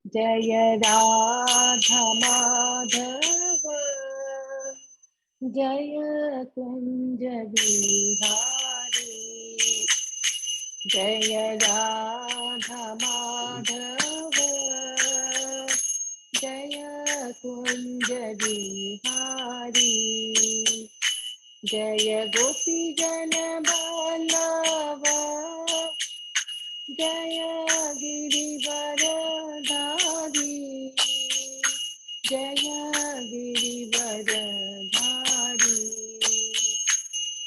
जय राधा माधव जय कुंज बिहारी। जय राधा माधव जय कुंज बिहारी। जय गोपी जन वल्लभ जय गिरिवरधारी। जय गिरिवरधारी।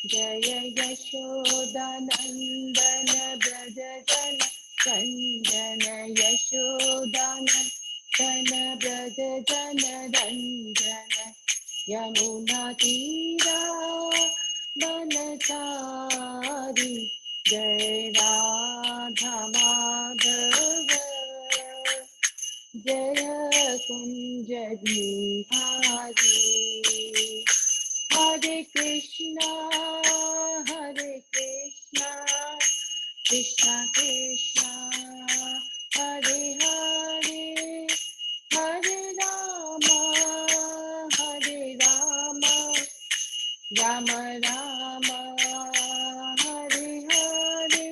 जय यशोदानंदन ब्रज जन कंदन। यशोदानंदन ब्रज जन रंजन। यमुना तीरा बनचारी। जय राधा माधव जय कुंज बिहारी। हरे कृष्णा कृष्णा कृष्णा हरे हरे हरे राम राम राम हरे हरे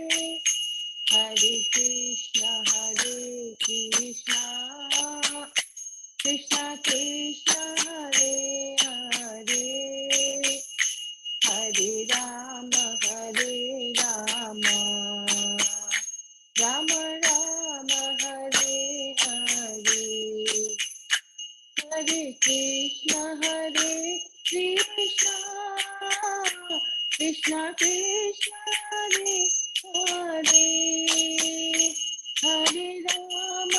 हरे कृष्णा कृष्णा कृष्णा हरे हरे हरे राम राम राम हरे हरे। हरे कृष्णा कृष्णा कृष्णा हरे हरे हरे राम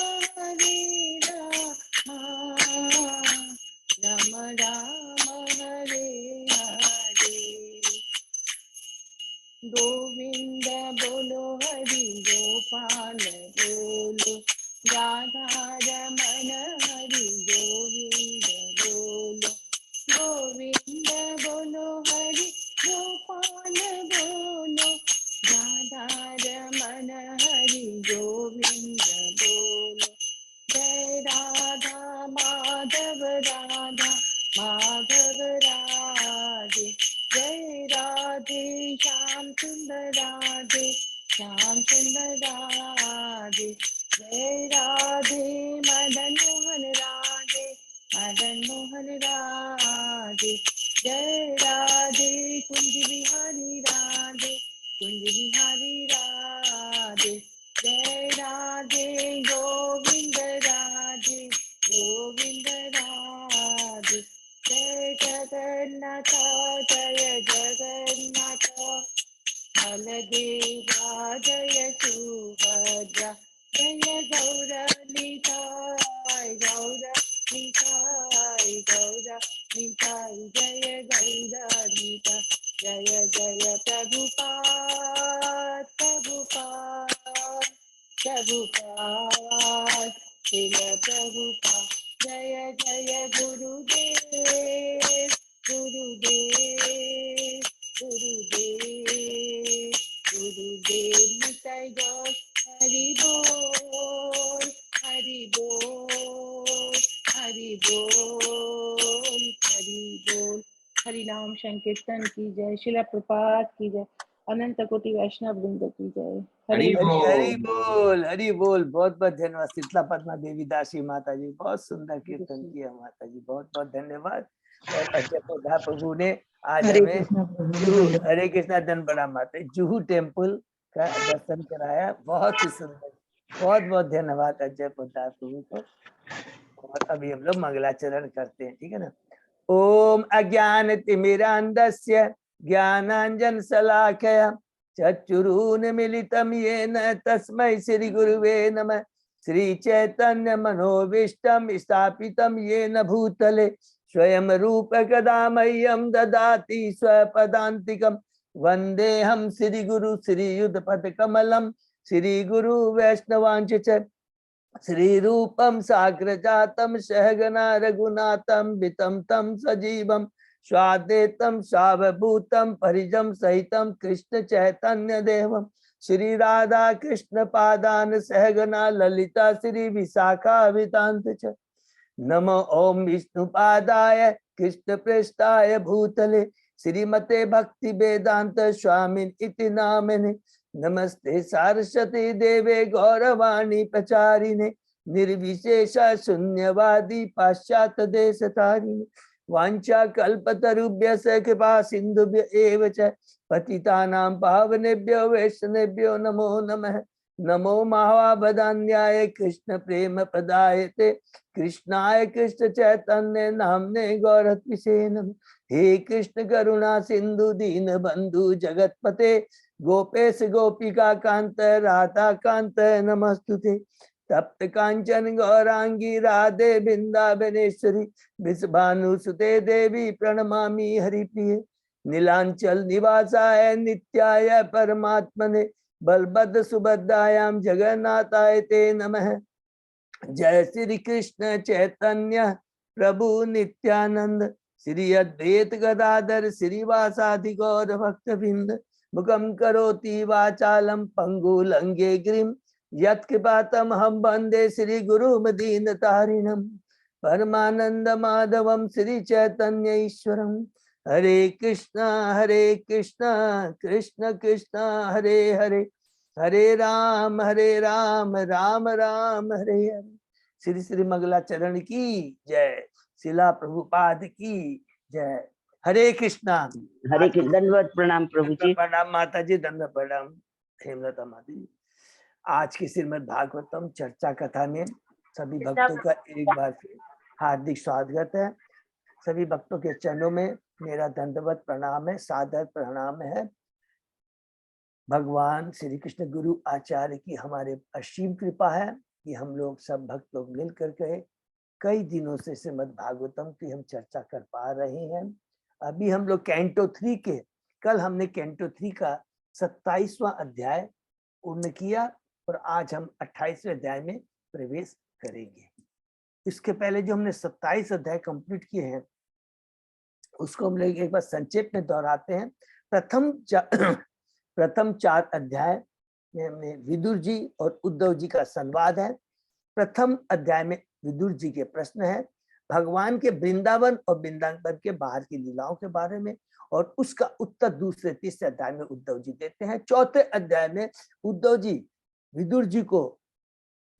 राम राम हरे हरे। गोविंद बोलो हरि गोपाल बोलो राधा रमन हरि गोविंद बोलो। गोविंद बोलो हरि गोपाल बोलो राधा रमन हरि गोविंद बोलो। जय राधा माधव राधे। जय राधे श्याम सुंदर राधे। जय राधे मदन मोहन राधे। जय राधे कुंज बिहारी राधे। जय राधे गोविंद राधे। जय जगन्नाथ बलदेवा जय सुभद्रा। जय गौर निताय जय गौर निताय। जय जय प्रभुपाद शिल प्रभुपाद। जय जय गुरुदेव निताय गौर। हरि बोल हरि बोल हरि बोल हरि बोल। हरि नाम संकीर्तन की जय। शिला प्रपात की जय। अनंत कोटि वैष्णव वृंद की जय। हरि हरि बोल हरि बोल। बहुत बहुत धन्यवाद शीतला पद्मा देवी दासी माता जी, बहुत सुंदर कीर्तन किया माता जी, बहुत बहुत धन्यवाद। और अजय प्रभा प्रभु ने आज हरे हमें कृष्णा जुहू, प्रभु। हरे कृष्णा धन बड़ा माता जुहू टेम्पल का दर्शन कराया, बहुत ही सुंदर। बहुत बहुत धन्यवाद अजय प्रभा प्रभु को। और अभी हम लोग मंगलाचरण करते हैं, ठीक है ना। ओम अज्ञान तिमिरांधस्य ज्ञानांजन शलाकया चक्षुरुन्मीलितं येन तस्मै श्री गुरुवे नमः। श्री चैतन्य मनोभीष्टं स्थापितं येन भूतले स्वयं रूप कदा मह्यं ददाति स्वपदान्तिकं। वन्देऽहं श्री गुरु श्रीयुतपद कमलं श्री गुरु वैष्णवांश श्री रूपम साग्र जातम सहगना रघुनाथम वितम तम सजीवम स्वादेतम सावभूतम परिजम सहितम कृष्ण चैतन्य देवम श्री राधा कृष्ण पादान सहगना ललिता श्री विशाखा वितांत च। नमो ओम विष्णुपादाय कृष्ण पृष्ठाय भूतले श्रीमते भक्ति वेदांत स्वामिन इति नामिने। नमस्ते सारस्वती देवे गौरवाणी प्रचारिणे निर्विशेष शून्यवादी पाश्चात्य देश तारिणे। वांछा कल्पतरुभ्यः कृपा सिंधुभ्य एव च पतितानां पावनेभ्यो वैष्णवेभ्यो नमो नमः। नमो महावदान्याय कृष्ण प्रेम प्रदायते कृष्णाय कृष्ण चैतन्य नामने गौरत्विषे नमः। हे कृष्ण करुणा सिंधु दीन बंधु जगतपते गोपेश गोपिका कांत राधा कांत नमस्तुते। तप्त कांचन गौरांगी राधे बिंदावनेश्वरी विषभानुसुते देवी प्रणमामि हरिप्रिये। नीलांचल निवासाय नित्याय परमात्मने बलभद्र सुभद्रायां जगन्नाथाय ते नमः। जय श्री कृष्ण चैतन्य प्रभु नित्यानंद श्री अद्वैत गदाधर श्रीवासादि गौर भक्तवृंद। मुखम करोति वाचालम पंगुलंगे गिरिम यत्कृपातम हम वंदे श्री गुरुम दीनतारिणम। परमानंद माधवम श्री चैतन्य ईश्वरम। हरे कृष्णा कृष्ण कृष्ण हरे हरे हरे राम राम राम हरे हरे। श्री श्री मंगलाचरण की जय। शिला प्रभुपाद की जय। हरे कृष्णा। हरे कृष्ण। दंडवत प्रणाम प्रभु जी। प्रणाम माता जी, दंड प्रणाम हेमलता माता जी। आज की श्रीमद् भागवतम चर्चा कथा में सभी भक्तों का एक बार फिर हार्दिक स्वागत है। सभी भक्तों के चरणों में मेरा दंडवत प्रणाम है, सादर प्रणाम है। भगवान श्री कृष्ण गुरु आचार्य की हमारे असीम कृपा है कि हम लोग सब भक्त लोग मिल करके कई दिनों से श्रीमद् भागवतम की हम चर्चा कर पा रहे हैं। अभी हम लोग कैंटो 3 के, कल हमने कैंटो 3 का 27वां अध्याय पूर्ण किया और आज हम 28वें अध्याय में प्रवेश करेंगे। इसके पहले जो हमने 27 अध्याय कंप्लीट किए हैं उसको हम लोग एक बार संक्षेप में दोहराते हैं। प्रथम 4 अध्याय में हमने विदुर जी और उद्धव जी का संवाद है। प्रथम अध्याय में विदुर जी के प्रश्न है भगवान के वृंदावन और वृंदावन के बाहर की लीलाओं के बारे में, और उसका उत्तर दूसरे तीसरे अध्याय में उद्धव जी देते हैं। चौथे अध्याय में उद्धव जी विदुर जी को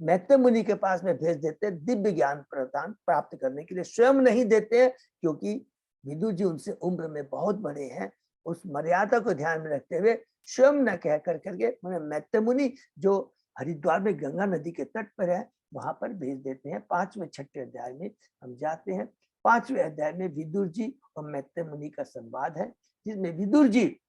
मैत्रेय मुनि के पास में भेज देते हैं दिव्य ज्ञान प्रदान प्राप्त करने के लिए। स्वयं नहीं देते हैं क्योंकि विदुर जी उनसे उम्र में बहुत बड़े हैं। उस मर्यादा को ध्यान में रखते हुए स्वयं न कह कर करके मैत्रेय मुनि जो हरिद्वार में गंगा नदी के तट पर है वहां पर भेज देते हैं। 5वें 6ठे अध्याय में हम जाते हैं। 5वें अध्याय में विदुर जी और मैत्रेय मुनि का संवाद है, जिसमें विदुर जी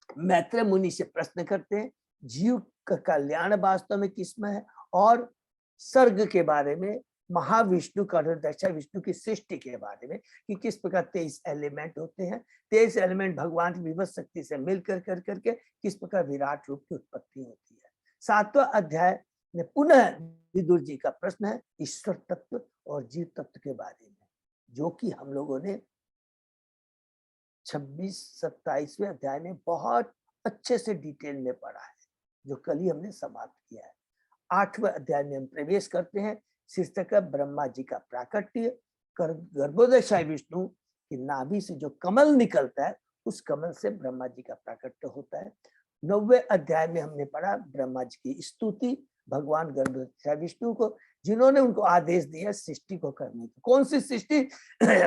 मैत्रेय मुनि से प्रश्न करते हैं जीव का कल्याण वास्तव में किसमें है, और सर्ग के बारे में, महाविष्णु का दशा विष्णु की सृष्टि के बारे में कि किस प्रकार 23 एलिमेंट होते हैं। 23 एलिमेंट भगवान की विभव शक्ति से मिलकर कर करके किस प्रकार विराट रूप की उत्पत्ति होती है। 7वां अध्याय में पुनः विदुर जी का प्रश्न है ईश्वर तत्व और जीव तत्व के बारे में, जो कि हम लोगों ने 26-27वें अध्याय में बहुत अच्छे से डिटेल में पढ़ा है, जो कल ही हमने समाप्त किया है। 8वें अध्याय में हम प्रवेश करते हैं। शीर्षक है ब्रह्मा जी का प्राकट्य। गर्भोदय विष्णु की नाभि से जो कमल निकलता है उस कमल से ब्रह्मा जी का प्राकट्य होता है। 9वें अध्याय में हमने पढ़ा ब्रह्मा जी की स्तुति भगवान गर्भोदय विष्णु को, जिन्होंने उनको आदेश दिया सृष्टि को करने की। कौन सी सृष्टि?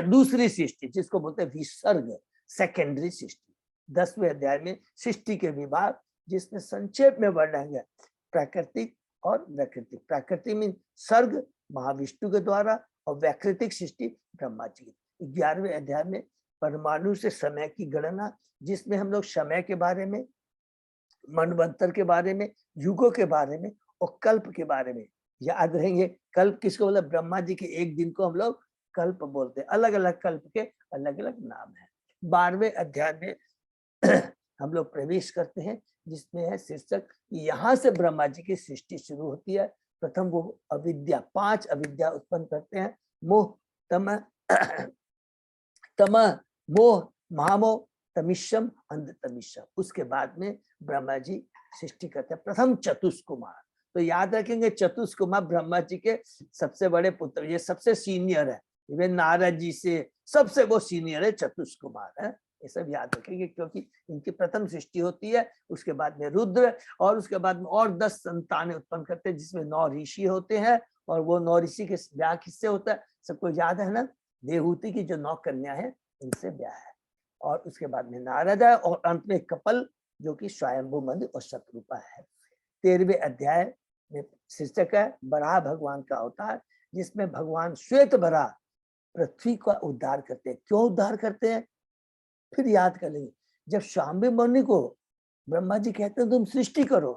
दूसरी सृष्टि, जिसको बोलते हैं विसर्ग, सेकेंडरी सृष्टि। 10वें अध्याय में सृष्टि के विभाग, जिसमें संक्षेप में वर्णन है प्राकृतिक और वैकृतिक। प्राकृतिक में सर्ग महाविष्णु के द्वारा और वैकृतिक सृष्टि ब्रह्मा जी की। 11वें अध्याय में परमाणु से समय की गणना, जिसमें हम लोग समय के बारे में, मनवंतर के बारे में, युगों के बारे में और कल्प के बारे में याद रहेंगे। कल्प किसको बोला? ब्रह्मा जी के एक दिन को हम लोग कल्प बोलते हैं। अलग अलग कल्प के अलग अलग नाम है। 12वें अध्याय में हम लोग प्रवेश करते हैं, जिसमें है शीर्षक यहाँ से ब्रह्मा जी की सृष्टि शुरू होती है। प्रथम वो अविद्या, 5 अविद्या उत्पन्न करते हैं। मोह, तम, मोह, महामोह, तमिश्रम, अंधतमिश्रम। उसके बाद में ब्रह्मा जी सृष्टि करते हैं। प्रथम चतुष्कुमार, तो याद रखेंगे चतुष्कुमार ब्रह्मा जी के सबसे बड़े पुत्र, ये सबसे सीनियर है, इवन नारद जी से सबसे वो सीनियर है चतुष्कुमार है। ये सब याद रखेंगे क्योंकि इनकी प्रथम सृष्टि होती है। उसके बाद में रुद्र, और उसके बाद में और 10 संतानें उत्पन्न करते हैं जिसमें 9 ऋषि होते हैं, और वो 9 ऋषि के ब्याह किससे होता है सबको याद है ना, देवहूति की जो 9 कन्या है उनसे ब्याह है। और उसके बाद में नारद है, और अंत में कपल जो कि स्वयंभू मनु और शत्रुपा है। 13वें अध्याय में शीर्षक है बराह भगवान का अवतार, जिसमें भगवान श्वेत बराह पृथ्वी का उद्धार करते हैं। क्यों उद्धार करते हैं फिर याद कर लेंगे। जब शाम्बी मनु को ब्रह्मा जी कहते हैं तुम सृष्टि करो,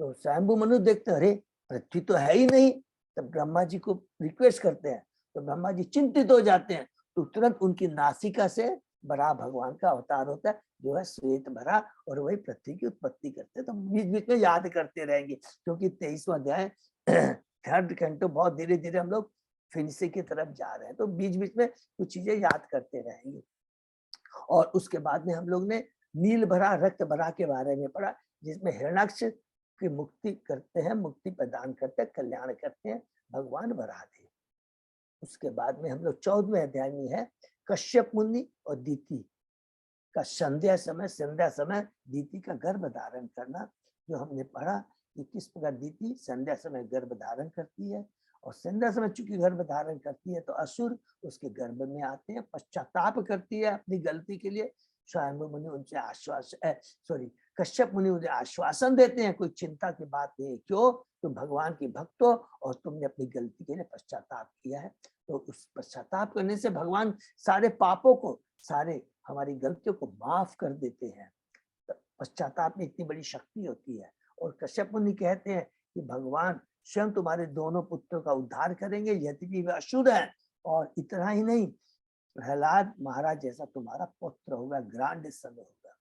तो स्वयंभू मनु देखते हैं अरे पृथ्वी तो है ही नहीं, तब ब्रह्मा जी को रिक्वेस्ट करते हैं, तो ब्रह्मा जी चिंतित हो जाते हैं, तो तुरंत उनकी नासिका से बराह भगवान का अवतार होता है जो है श्वेत बराह, और वही पृथ्वी की उत्पत्ति करते हैं। तो बीच बीच में याद करते रहेंगे क्योंकि 23वां अध्याय थर्ड कैंटो बहुत धीरे धीरे हम लोग फिनिशिंग की तरफ जा रहे हैं, तो बीच बीच में कुछ चीजें याद करते रहेंगे। और उसके बाद में हम लोग ने नील भरा रक्त भरा के बारे में पढ़ा, जिसमें हिरण्याक्ष की मुक्ति करते हैं, मुक्ति प्रदान करते हैं, कल्याण करते हैं भगवान वराहदेव। उसके बाद में हम लोग 14वें अध्याय में है कश्यप मुनि और दीति का संध्या समय दीति का गर्भ धारण करना, जो हमने पढ़ा कि किस प्रकार दीति संध्या समय गर्भ धारण करती है, और संध्या समय चूंकि गर्भ धारण करती है तो असुर उसके गर्भ में आते हैं, पश्चाताप करती है अपनी गलती के लिए। स्वयं मुनि उनसे कश्यप मुनि उन्हें आश्वासन देते हैं कोई चिंता की बात नहीं है, क्यों तुम भगवान की भक्त हो और तुमने अपनी गलती के लिए पश्चाताप किया है। तो उस पश्चाताप करने से भगवान सारे पापों को, सारे हमारी गलतियों को माफ कर देते हैं। पश्चाताप में इतनी बड़ी शक्ति होती है। और कश्यप मुनि कहते हैं कि भगवान स्वयं तुम्हारे दोनों पुत्रों का उद्धार करेंगे यद्यपि वे असुर हैं, और इतना ही नहीं प्रहलाद महाराज जैसा तुम्हारा पुत्र होगा, ग्रांड सन होगा।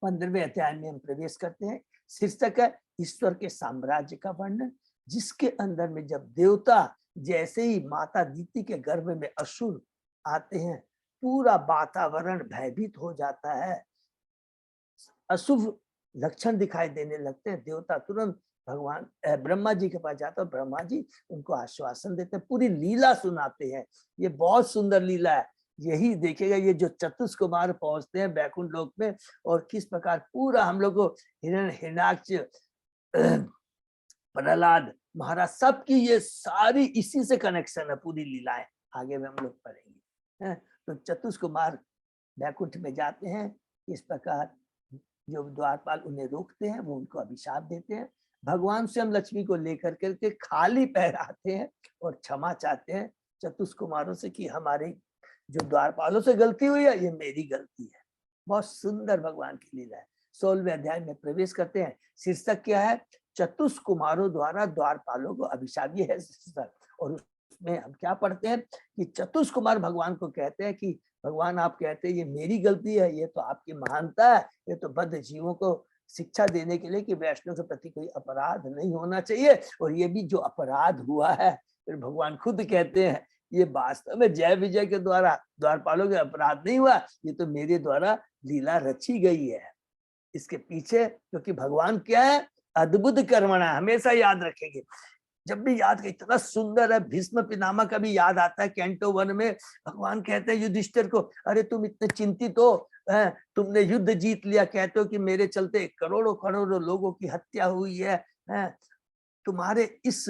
15वें अध्याय में हम प्रवेश करते हैं। शीर्षक है ईश्वर के साम्राज्य का वर्णन, जिसके अंदर में जब देवता जैसे ही माता दीति के गर्भ में असुर आते हैं, पूरा वातावरण भयभीत हो जाता है, अशुभ लक्षण दिखाई देने लगते हैं। देवता तुरंत भगवान ब्रह्मा जी के पास जाते हैं, ब्रह्मा जी उनको आश्वासन देते हैं, पूरी लीला सुनाते हैं। ये बहुत सुंदर लीला है, यही देखेगा ये जो चतुष्कुमार पहुंचते हैं बैकुंठ लोक में, और किस प्रकार पूरा हम लोग को हिरण्याक्ष प्रहलाद महाराज सबकी ये सारी इसी से कनेक्शन है, पूरी लीलाएं आगे में हम लोग पढ़ेंगे। तो चतुष्कुमार बैकुंठ में जाते हैं, इस प्रकार जो द्वारपाल उन्हें रोकते हैं वो उनको अभिशाप देते हैं। भगवान स्वयं लक्ष्मी को लेकर करके खाली पैर आते हैं और क्षमा चाहते हैं चतुष्कुमारों से कि हमारी जो द्वारपालों से गलती हुई है ये मेरी गलती है। बहुत सुंदर भगवान की लीला है। 16वें अध्याय में प्रवेश करते हैं। शीर्षक क्या है? चतुष्कुमारों द्वारा द्वारपालों को अभिशाप, ये है शीर्षक। और उसमें हम क्या पढ़ते हैं कि चतुष्कुमार भगवान को कहते हैं कि भगवान आप कहते हैं ये मेरी गलती है, ये तो आपकी महानता है, ये तो बद्ध जीवों को शिक्षा देने के लिए कि वैष्णव के प्रति कोई अपराध नहीं होना चाहिए, और ये भी जो अपराध हुआ है, फिर भगवान खुद कहते हैं ये वास्तव में जय विजय के द्वारा द्वारपालों के अपराध नहीं हुआ, ये तो मेरे द्वारा लीला रची गई है। इसके पीछे क्योंकि भगवान क्या है? अद्भुत कर्मणा, हमेशा याद रखेंगे। जब भी याद कर, इतना सुंदर है। भीष्म पितामह का भी याद आता है। कैंटो 1 में भगवान कहते हैं युधिष्ठिर को, अरे तुम इतने चिंतित हो, तुमने युद्ध जीत लिया, कहते हो कि मेरे चलते करोड़ों करोड़ों लोगों की हत्या हुई है, तुम्हारे इस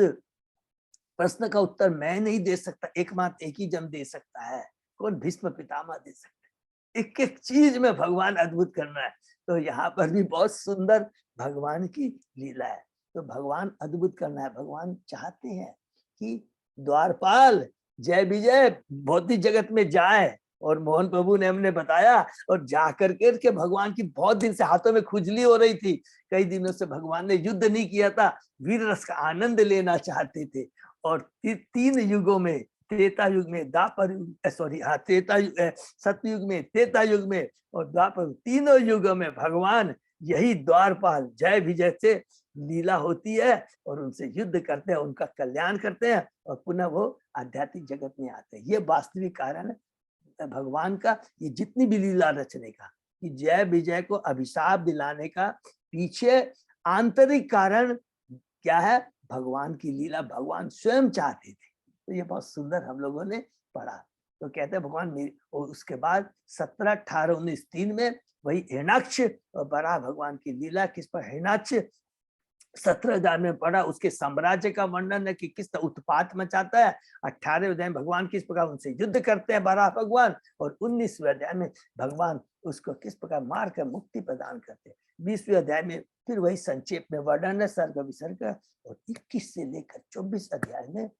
प्रश्न का उत्तर मैं नहीं दे सकता, एकमात्र एक ही जन दे सकता है। कौन? भीष्म पितामह दे सकते हैं। एक एक चीज में भगवान अद्भुत करना है। तो यहाँ पर भी बहुत सुंदर भगवान की लीला है। तो भगवान अद्भुत करना है। भगवान चाहते हैं कि द्वारपाल जय विजय भौतिक जगत में जाए, और मोहन प्रभु ने हमने बताया, और जाकर के भगवान की बहुत दिन से हाथों में खुजली हो रही थी, कई दिनों से भगवान ने युद्ध नहीं किया था, वीर रस का आनंद लेना चाहते थे। और 3 युगों में, त्रेता युग में, द्वापर युग, सतयुग में, त्रेता युग में और द्वापर, तीनों युगों में भगवान यही द्वारपाल जय विजय से लीला होती है, और उनसे युद्ध करते हैं, उनका कल्याण करते हैं, और पुनः वो आध्यात्मिक जगत में आते हैं। ये वास्तविक कारण है भगवान का, ये जितनी भी लीला रचने का, कि जय विजय को अभिशाप दिलाने का पीछे आंतरिक कारण क्या है? भगवान की लीला, भगवान स्वयं चाहते थे। तो ये बहुत सुंदर हम लोगों ने पढ़ा। तो कहते हैं भगवान और उसके बाद 17, 18, 19, 3 में वही हिरणाक्ष और बराह भगवान की लीला किस पर। हिरणाक्ष 17 अध्याय में पढ़ा, उसके साम्राज्य का वर्णन है कि किस तरह उत्पात मचाता है। 18वें अध्याय में भगवान किस प्रकार उनसे युद्ध करते हैं बराह भगवान, और 19वें अध्याय में भगवान उसको किस प्रकार मार कर मुक्ति प्रदान करते हैं। 20वें अध्याय में फिर वही संक्षेप में वर्णन है सर्ग विसर्ग, और 21 से लेकर 24 अध्याय में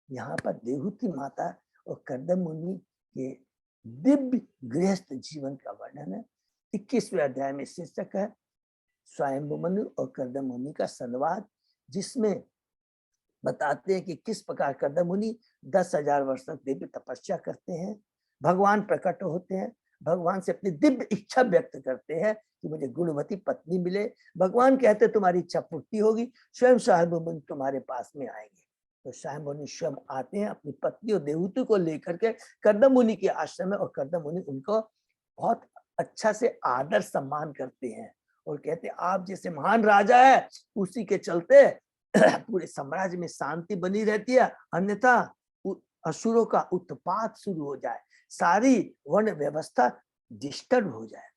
यहाँ पर देवहूति माता और कर्दम मुनि के दिव्य गृहस्थ जीवन का वर्णन है। 21वें अध्याय में शीर्षक है स्वयंभु मनु और कर्दम मुनि का संवाद, जिसमें बताते हैं कि किस प्रकार कर्दम मुनि 10,000 वर्ष तक दिव्य तपस्या करते हैं। भगवान प्रकट होते हैं, भगवान से अपनी दिव्य इच्छा व्यक्त करते हैं कि मुझे गुणवती पत्नी मिले। भगवान कहते तुम्हारी इच्छा पूर्ति होगी, स्वयं स्वयंभु मुनि तुम्हारे पास में आएंगे। तो स्वयंभु मुनि स्वयं आते हैं अपनी पत्नी और देवहूति को लेकर के कर्दम मुनि के आश्रम में, और कर्दम मुनि उनको बहुत अच्छा से आदर सम्मान करते हैं और कहते आप जैसे महान राजा है उसी के चलते पूरे साम्राज्य में शांति बनी रहती है, अन्यथा असुरों का उत्पात शुरू हो जाए, सारी वर्ण व्यवस्था डिस्टर्ब हो जाए।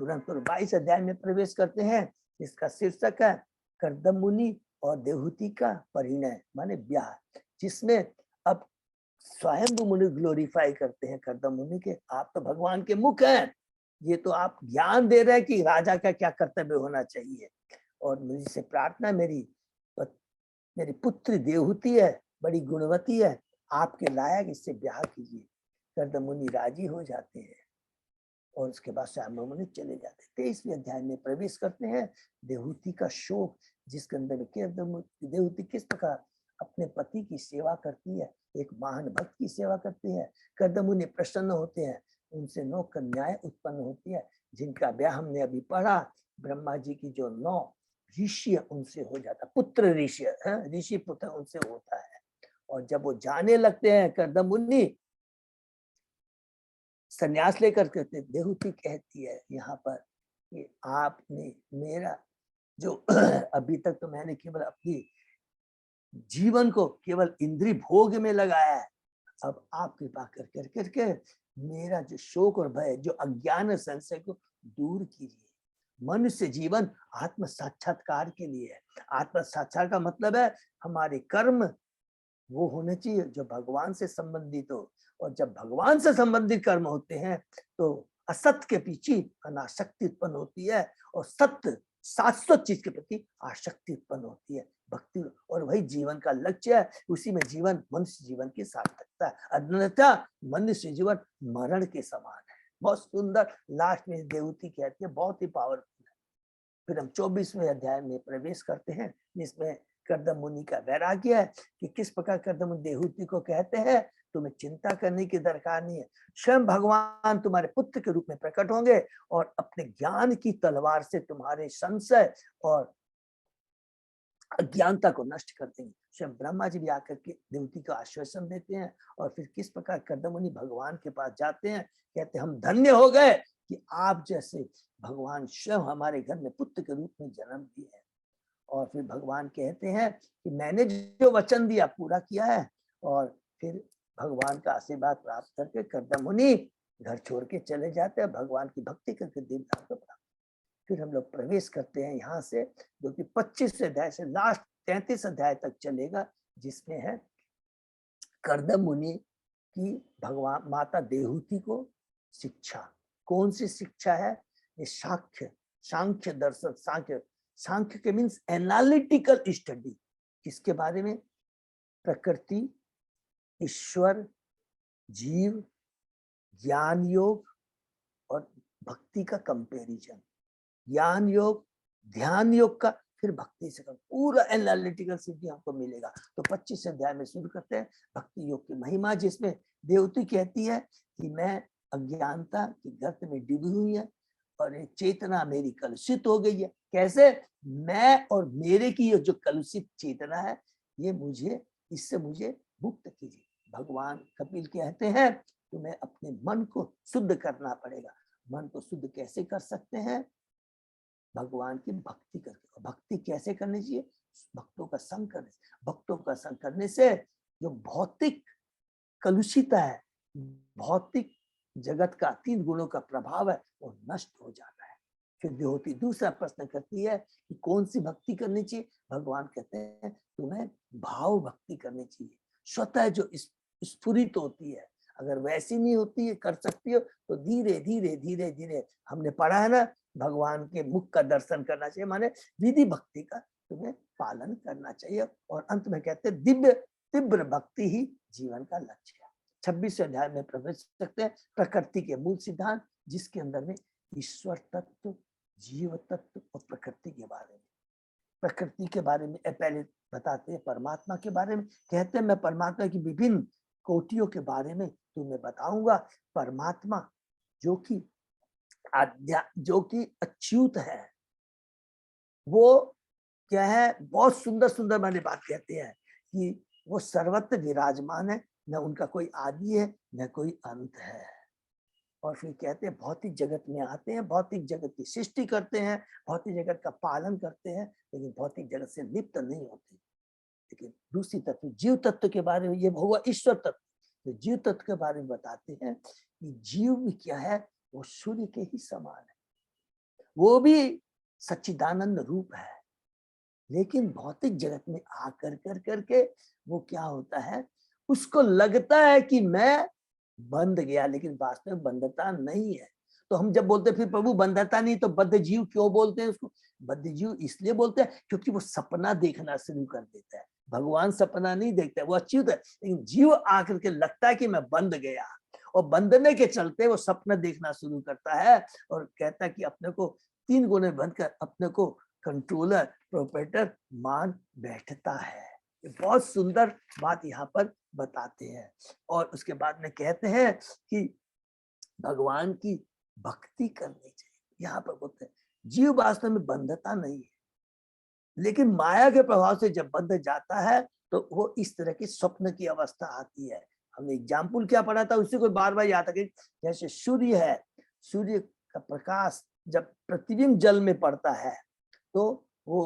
तुरंत 22 अध्याय में प्रवेश करते हैं, इसका शीर्षक है कर्दम मुनि और देवहूति का परिणय माने ब्याह, जिसमें अब स्वयंभु मुनि ग्लोरीफाई करते हैं कर्दम मुनि के, आप तो भगवान के मुख हैं, ये तो आप ज्ञान दे रहे हैं कि राजा का क्या कर्तव्य होना चाहिए, और मुझसे प्रार्थना मेरी पुत्री देवहूति है, बड़ी गुणवती है, आपके लायक इससे ब्याह कीजिए। कर्दम मुनि राजी हो जाते हैं और उसके बाद स्वयंभु मुनि चले जाते हैं। 23वें अध्याय में प्रवेश करते हैं, देवहूति का शोक, जिसके अंदर देवहूति किस प्रकार अपने पति की सेवा करती है, एक महान भक्त की सेवा करती है। कर्दम मुनि प्रसन्न होते हैं, उनसे 9 कन्याएं उत्पन्न होती है, जिनका ब्याह हमने अभी पढ़ा। ब्रह्मा जी की जो 9 ऋषि उनसे हो जाता, पुत्र ऋषि, ऋषि पुत्र उनसे होता है। और जब वो जाने लगते हैं कर्दम मुनि संन्यास लेकर के, देवहूति कहती है यहाँ पर कि आपने मेरा जो अभी तक तो मैंने केवल अपनी जीवन को केवल इंद्रिय भोग में लगाया है, अब आप कृपा कर करके मेरा जो शोक और भय, जो अज्ञान संशय को दूर कीजिए। मनुष्य जीवन आत्म साक्षात्कार के लिए है। आत्म साक्षात्कार का मतलब है हमारे कर्म वो होने चाहिए जो भगवान से संबंधित हो, और जब भगवान से संबंधित कर्म होते हैं तो असत्य के पीछे अनासक्ति उत्पन्न होती है, और सत्य शाश्वत चीज के प्रति आसक्ति उत्पन्न होती है, भक्ति, और वही जीवन का लक्ष्य है। उसी में जीवन, मनुष्य जीवन की सार्थकता है, अन्यथा मनुष्य जीवन मरण के समान है। बहुत सुंदर लास्ट में देवहूति कहती है, बहुत ही पावरफुल है। फिर हम 24वें अध्याय में प्रवेश करते हैं, जिसमें कर्दम मुनि का वैराग्य है कि किस प्रकार कर्दम मुनि देवहूति को कहते हैं तुम्हें चिंता करने की दरकार नहीं है, स्वयं भगवान तुम्हारे पुत्र के रूप में प्रकट होंगे और अपने ज्ञान की तलवार से तुम्हारे संशय और अज्ञानता को नष्ट कर देंगे। स्वयं ब्रह्मा जी भी आकर के देवहूति को आश्वासन देते हैं, और फिर किस प्रकार कर्दम मुनि भगवान के पास जाते हैं, कहते हम धन्य हो गए कि आप जैसे भगवान स्वयं हमारे घर में पुत्र के रूप में जन्म दिए हैं। और फिर भगवान कहते हैं कि मैंने जो वचन दिया पूरा किया है, और फिर भगवान का आशीर्वाद प्राप्त करके कर्दम मुनि घर छोड़ के चले जाते हैं, भगवान की भक्ति करके दिव्य धाम को प्राप्त। फिर हम लोग प्रवेश करते हैं यहाँ से, जो कि 25 अध्याय से लास्ट 33 अध्याय तक चलेगा, जिसमें है कर्दम मुनि की भगवान माता देवहूति को शिक्षा। कौन सी शिक्षा है? ये सांख्य दर्शन, सांख्य के मीन्स एनालिटिकल स्टडी। किसके बारे में? प्रकृति, ईश्वर, जीव, ज्ञान योग और भक्ति का कंपैरिजन। ज्ञान योग, ध्यान योग का, फिर भक्ति से पूरा एनालिटिकल सिद्धि हमको मिलेगा। तो 25 अध्याय में शुरू करते हैं भक्ति योग की महिमा, जिसमें देवहूति कहती है कि मैं अज्ञानता की गर्त में डूबी हुई है और ये चेतना मेरी कलुषित हो गई है। कैसे? मैं और मेरे की ये जो कलुषित चेतना है, ये मुझे, इससे मुझे मुक्त कीजिए। भगवान कपिल कहते हैं तुम्हें अपने मन को शुद्ध करना पड़ेगा। मन को शुद्ध कैसे कर सकते हैं? भगवान की भक्ति करके। भक्ति कैसे करनी चाहिए? भक्तों का संग करने से। भक्तों का संग करने से जो भौतिक कलुषिता है, भौतिक जगत का 3 गुणों का प्रभाव है, वो नष्ट हो जाता है। फिर देवहूति दूसरा प्रश्न करती है कि कौन सी भक्ति करनी चाहिए? भगवान कहते हैं तुम्हें भाव भक्ति करनी चाहिए, स्वतः जो स्फुरित होती है। अगर वैसी नहीं होती है, कर सकती हो, तो धीरे धीरे धीरे धीरे, हमने पढ़ा है ना, भगवान के मुख का दर्शन करना चाहिए, माने विधि भक्ति का तुम्हें पालन करना चाहिए। और अंत में कहते हैं दिव्य तीव्र भक्ति ही जीवन का लक्ष्य है। 26वें अध्याय में प्रवेश सकते हैं, प्रकृति के मूल सिद्धांत, जिसके अंदर में ईश्वर तत्व, जीव तत्व और प्रकृति के बारे में, प्रकृति के बारे में पहले बताते हैं, परमात्मा के बारे में कहते हैं मैं परमात्मा की विभिन्न कोटियों के बारे में तुम्हें बताऊंगा। परमात्मा जो कि जो कि अच्युत है, वो क्या है, बहुत सुंदर सुंदर वाली बात कहते हैं कि वो सर्वत्र विराजमान है, न उनका कोई आदि है न कोई अंत है। और फिर कहते हैं भौतिक जगत में आते हैं, भौतिक जगत की सृष्टि करते हैं, भौतिक जगत का पालन करते हैं, लेकिन भौतिक जगत से लिप्त नहीं होते। लेकिन दूसरी तत्व जीव तत्व के बारे में, ये हुआ ईश्वर तत्व, तो जीव तत्व के बारे में बताते हैं कि जीव भी क्या है, वो सूर्य के ही समान है, वो भी सच्चिदानंद रूप है। लेकिन भौतिक जगत में आकर कर करके वो क्या होता है, उसको लगता है कि मैं बंध गया, लेकिन वास्तव में बंधता नहीं है। तो हम जब बोलते फिर प्रभु बंधता नहीं, तो बद्ध जीव क्यों बोलते हैं उसको? बद्ध जीव इसलिए बोलते हैं क्योंकि वो सपना देखना शुरू कर देता है। भगवान सपना नहीं देखता है, वो अच्युत है, लेकिन जीव आकर के लगता है कि मैं बंध गया, और बंधने के चलते वो सपना देखना शुरू करता है और कहता है कि अपने को 3 गुणे बंध कर अपने को कंट्रोलर प्रोपराइटर मान बैठता है। ये बहुत सुंदर बात यहाँ पर बताते हैं। और उसके बाद में कहते हैं कि भगवान की भक्ति करनी चाहिए। यहाँ पर बोलते हैं जीव वास्तव में बंधता नहीं है, लेकिन माया के प्रभाव से जब बंध जाता है तो वो इस तरह की स्वप्न की अवस्था आती है। हमने एग्जाम्पल क्या पढ़ा था, उसी को बार बार याद रखें। जैसे सूर्य है, सूर्य का प्रकाश जब प्रतिबिंब जल में पड़ता है तो वो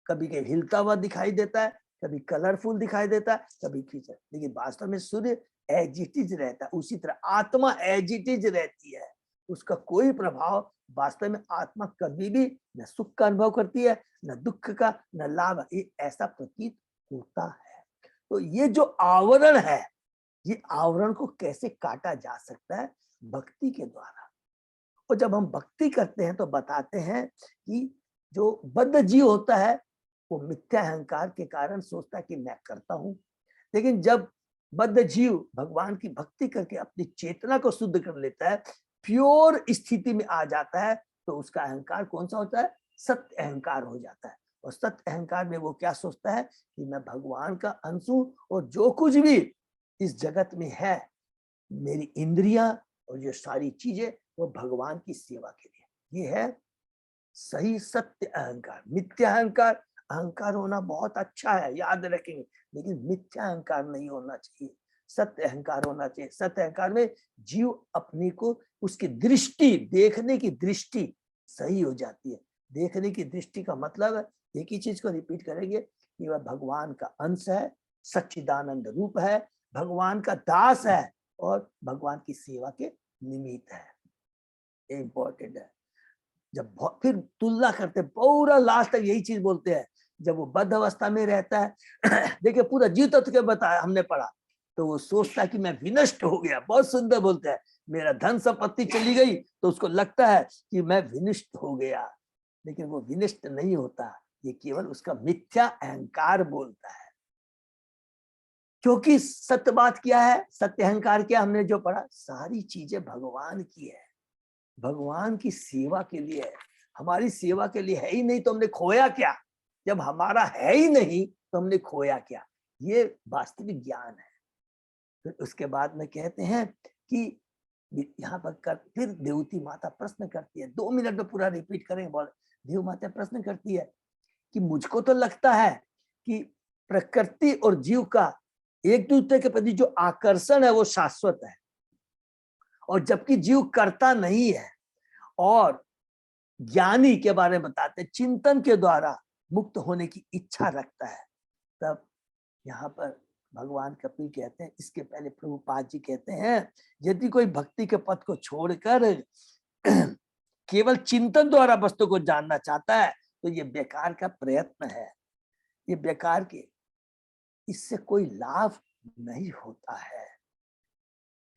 कभी कभी हिलता हुआ दिखाई देता है, कभी कलरफुल दिखाई देता है, कभी खींचा, लेकिन वास्तव में सूर्य एज इट इज रहता है। उसी तरह आत्मा एज इट इज रहती है, उसका कोई प्रभाव वास्तव में आत्मा कभी भी न सुख का अनुभव करती है, न दुख का, न लाभ, ये ऐसा प्रतीत होता है। तो ये जो आवरण है, ये आवरण को कैसे काटा जा सकता है? भक्ति के द्वारा। और जब हम भक्ति करते हैं तो बताते हैं कि जो बद्ध जीव होता है वो मिथ्या अहंकार के कारण सोचता है कि मैं करता हूं, लेकिन जब बद्ध जीव भगवान की भक्ति करके अपनी चेतना को शुद्ध कर लेता है, प्योर स्थिति में आ जाता है, तो उसका अहंकार कौन सा होता है? सत्य अहंकार हो जाता है। और सत्य अहंकार में वो क्या सोचता है कि मैं भगवान का अंश हूं, और जो कुछ भी इस जगत में है, मेरी इंद्रियां और ये सारी चीजें, वो भगवान की सेवा के लिए। ये है सही सत्य अहंकार। मिथ्या अहंकार, अहंकार होना बहुत अच्छा है, याद रखेंगे, लेकिन मिथ्या अहंकार नहीं होना चाहिए, सत्य अहंकार होना चाहिए। सत्य अहंकार में जीव अपने को, उसकी दृष्टि, देखने की दृष्टि सही हो जाती है। देखने की दृष्टि का मतलब एक ही चीज को रिपीट करेंगे कि वह भगवान का अंश है, सच्चिदानंद रूप है, भगवान का दास है और भगवान की सेवा के निमित्त है। इंपॉर्टेंट है। जब फिर तुलना करते, पूरा लास्ट तक यही चीज बोलते हैं, जब वो बद्ध अवस्था में रहता है देखिए पूरा जीव तत्व के बताया हमने पढ़ा, तो वो सोचता है कि मैं विनष्ट हो गया। बहुत सुंदर बोलते हैं, मेरा धन संपत्ति चली गई, तो उसको लगता है कि मैं विनष्ट हो गया, लेकिन वो विनष्ट नहीं होता, ये केवल उसका मिथ्या अहंकार बोलता है। क्योंकि सत्य बात क्या है, सत्य अहंकार क्या, हमने जो पढ़ा, सारी चीजें भगवान की है, भगवान की सेवा के लिए है, हमारी सेवा के लिए है ही नहीं, तो हमने खोया क्या? जब हमारा है ही नहीं तो हमने खोया क्या? ये वास्तविक ज्ञान है। फिर उसके बाद में कहते हैं कि यहाँ पर फिर देवती माता प्रश्न करती है, 2 मिनट में पूरा रिपीट करेंगे। बोल, देव माता प्रश्न करती है कि मुझको तो लगता है कि प्रकृति और जीव का एक दूसरे के प्रति जो आकर्षण है वो शाश्वत है, और जबकि जीव करता नहीं है, और ज्ञानी के बारे में बताते हैं, चिंतन के द्वारा मुक्त होने की इच्छा रखता है। तब यहाँ पर भगवान कपिल कहते हैं, इसके पहले प्रभुपाद जी कहते हैं, यदि कोई भक्ति के पथ को छोड़कर केवल चिंतन द्वारा वस्तु को जानना चाहता है तो ये बेकार का प्रयत्न है, ये बेकार के, इससे कोई लाभ नहीं होता है।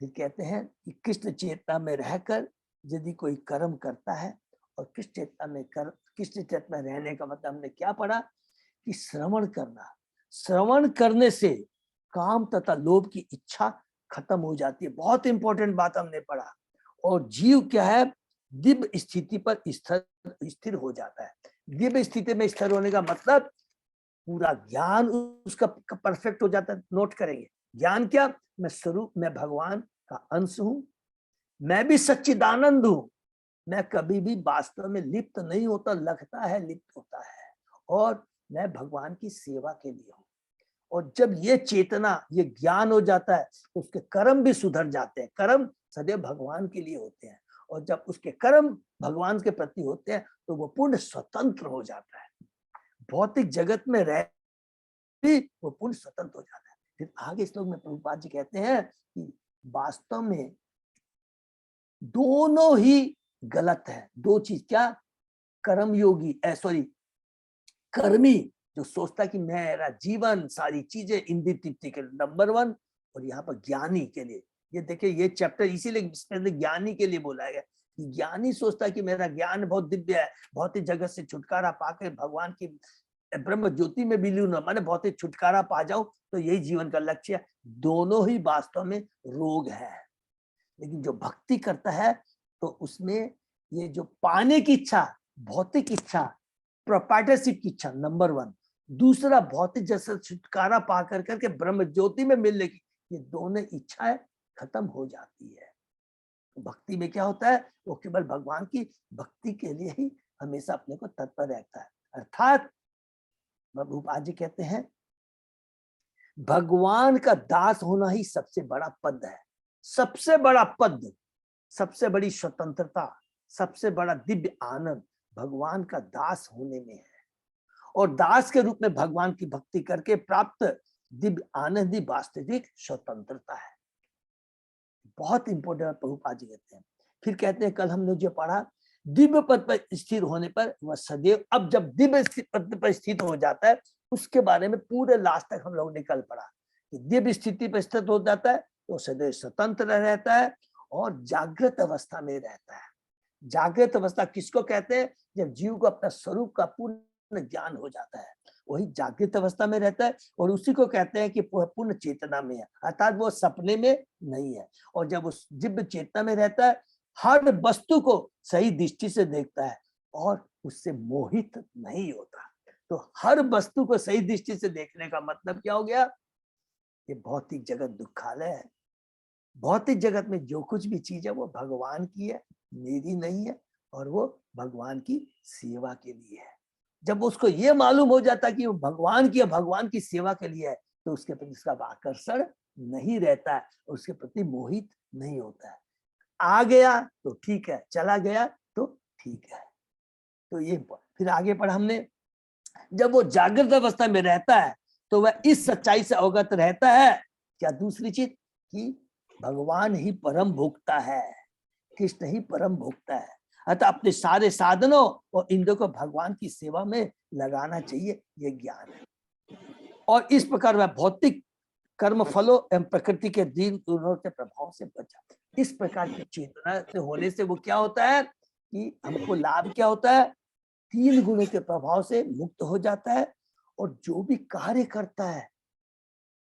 फिर कहते हैं कि कृष्ण चेतना में रहकर यदि कोई कर्म करता है, और कृष्ण चेतना में रहने का मतलब हमने क्या पढ़ा कि श्रवण करना, श्रवण करने से काम तथा लोभ की इच्छा खत्म हो जाती है। बहुत इंपॉर्टेंट बात हमने पढ़ा। और जीव क्या है, दिव्य स्थिति पर स्थिर हो जाता है। दिव्य स्थिति में स्थिर होने का मतलब पूरा ज्ञान उसका परफेक्ट हो जाता है। नोट करेंगे, ज्ञान क्या, मैं स्वरूप में भगवान का अंश हूं, मैं भी सच्चिदानंद हूं, मैं कभी भी वास्तव में लिप्त नहीं होता, लगता है लिप्त होता है, और मैं भगवान की सेवा के लिए हूं। और जब ये चेतना, ये ज्ञान हो जाता है तो उसके कर्म भी सुधर जाते हैं। कर्म सदैव भगवान के लिए होते हैं, और जब उसके कर्म भगवान के प्रति होते हैं तो वो पूर्ण स्वतंत्र हो जाता है। भौतिक जगत में रह भी वो पूर्ण स्वतंत्र हो जाता है। फिर आगे श्लोक में प्रभुपाद जी कहते हैं कि वास्तव में दोनों ही गलत है। दो चीज क्या, कर्मयोगी कर्मी जो सोचता है कि मेरा जीवन सारी चीजें इंद्रिय तृप्ति के नंबर 1, और यहाँ पर ज्ञानी के लिए, ये देखिए ये चैप्टर इसीलिए ज्ञानी के लिए बोला गया कि ज्ञानी सोचता है कि मेरा ज्ञान बहुत दिव्य है, भौतिक जगत से छुटकारा पाकर भगवान की ब्रह्म ज्योति में विलीन होना, माने भौतिक छुटकारा पा जाओ, तो यही जीवन का लक्ष्य है। दोनों ही वास्तव में रोग है। लेकिन जो भक्ति करता है तो उसमें ये जो पाने की इच्छा, भौतिक इच्छा, प्रोप्राइटरशिप की इच्छा नंबर 1, दूसरा भौतिक जैसे छुटकारा पा करके ब्रह्म ज्योति में मिलने की, ये दोनों इच्छाएं खत्म हो जाती है। भक्ति में क्या होता है, वो केवल भगवान की भक्ति के लिए ही हमेशा अपने को तत्पर रहता है। अर्थात प्रभुपाद जी कहते हैं भगवान का दास होना ही सबसे बड़ा पद है, सबसे बड़ा पद, सबसे बड़ी स्वतंत्रता, सबसे बड़ा दिव्य आनंद भगवान का दास होने में है। और दास के रूप में भगवान की भक्ति करके प्राप्त दिव्य आनंद ही वास्तविक स्वतंत्रता है। बहुत इंपॉर्टेंट प्रभुपाद जी कहते हैं। फिर कहते हैं कल हमने जो पढ़ा, दिव्य पद पर स्थिर होने पर वह सदैव, अब जब दिव्य पद पर स्थित हो जाता है उसके बारे में पूरे लास्ट तक हम लोग निकल पड़ा कि दिव्य स्थिति पर स्थित हो जाता है तो सदैव स्वतंत्र रहता है और जागृत अवस्था में रहता है। जागृत अवस्था किसको कहते हैं, जब जीव को अपना स्वरूप का पूर्ण ज्ञान हो जाता है, वही जागृत अवस्था में रहता है। और उसी को कहते हैं कि पूर्ण चेतना में है, अर्थात वो सपने में नहीं है। और जब उस दिव्य चेतना में रहता है, हर वस्तु को सही दृष्टि से देखता है और उससे मोहित नहीं होता। तो हर वस्तु को सही दृष्टि से देखने का मतलब क्या हो गया, ये भौतिक जगत दुखालय है। भौतिक जगत में जो कुछ भी चीज है वो भगवान की है, मेरी नहीं है, और वो भगवान की सेवा के लिए है। जब उसको ये मालूम हो जाता कि वो भगवान की है, भगवान की सेवा के लिए है, तो उसके प्रति उसका आकर्षण नहीं रहता है, उसके प्रति मोहित नहीं होता है। आ गया तो ठीक है, चला गया तो ठीक है। तो ये फिर आगे पढ़ा हमने, जब वो जागृत अवस्था में रहता है तो वह इस सच्चाई से अवगत रहता है, क्या दूसरी चीज, कि भगवान ही परम भोक्ता है, कृष्ण ही परम भोक्ता है। अतः अपने सारे साधनों और इंद्रियों को भगवान की सेवा में लगाना चाहिए, ये ज्ञान है। और इस प्रकार वह भौतिक कर्म फलों एवं प्रकृति के दीन के प्रभाव से बचा। इस प्रकार की चेतना से होने से वो क्या होता है कि हमको लाभ क्या होता है, 3 गुणों के प्रभाव से मुक्त हो जाता है। और जो भी कार्य करता है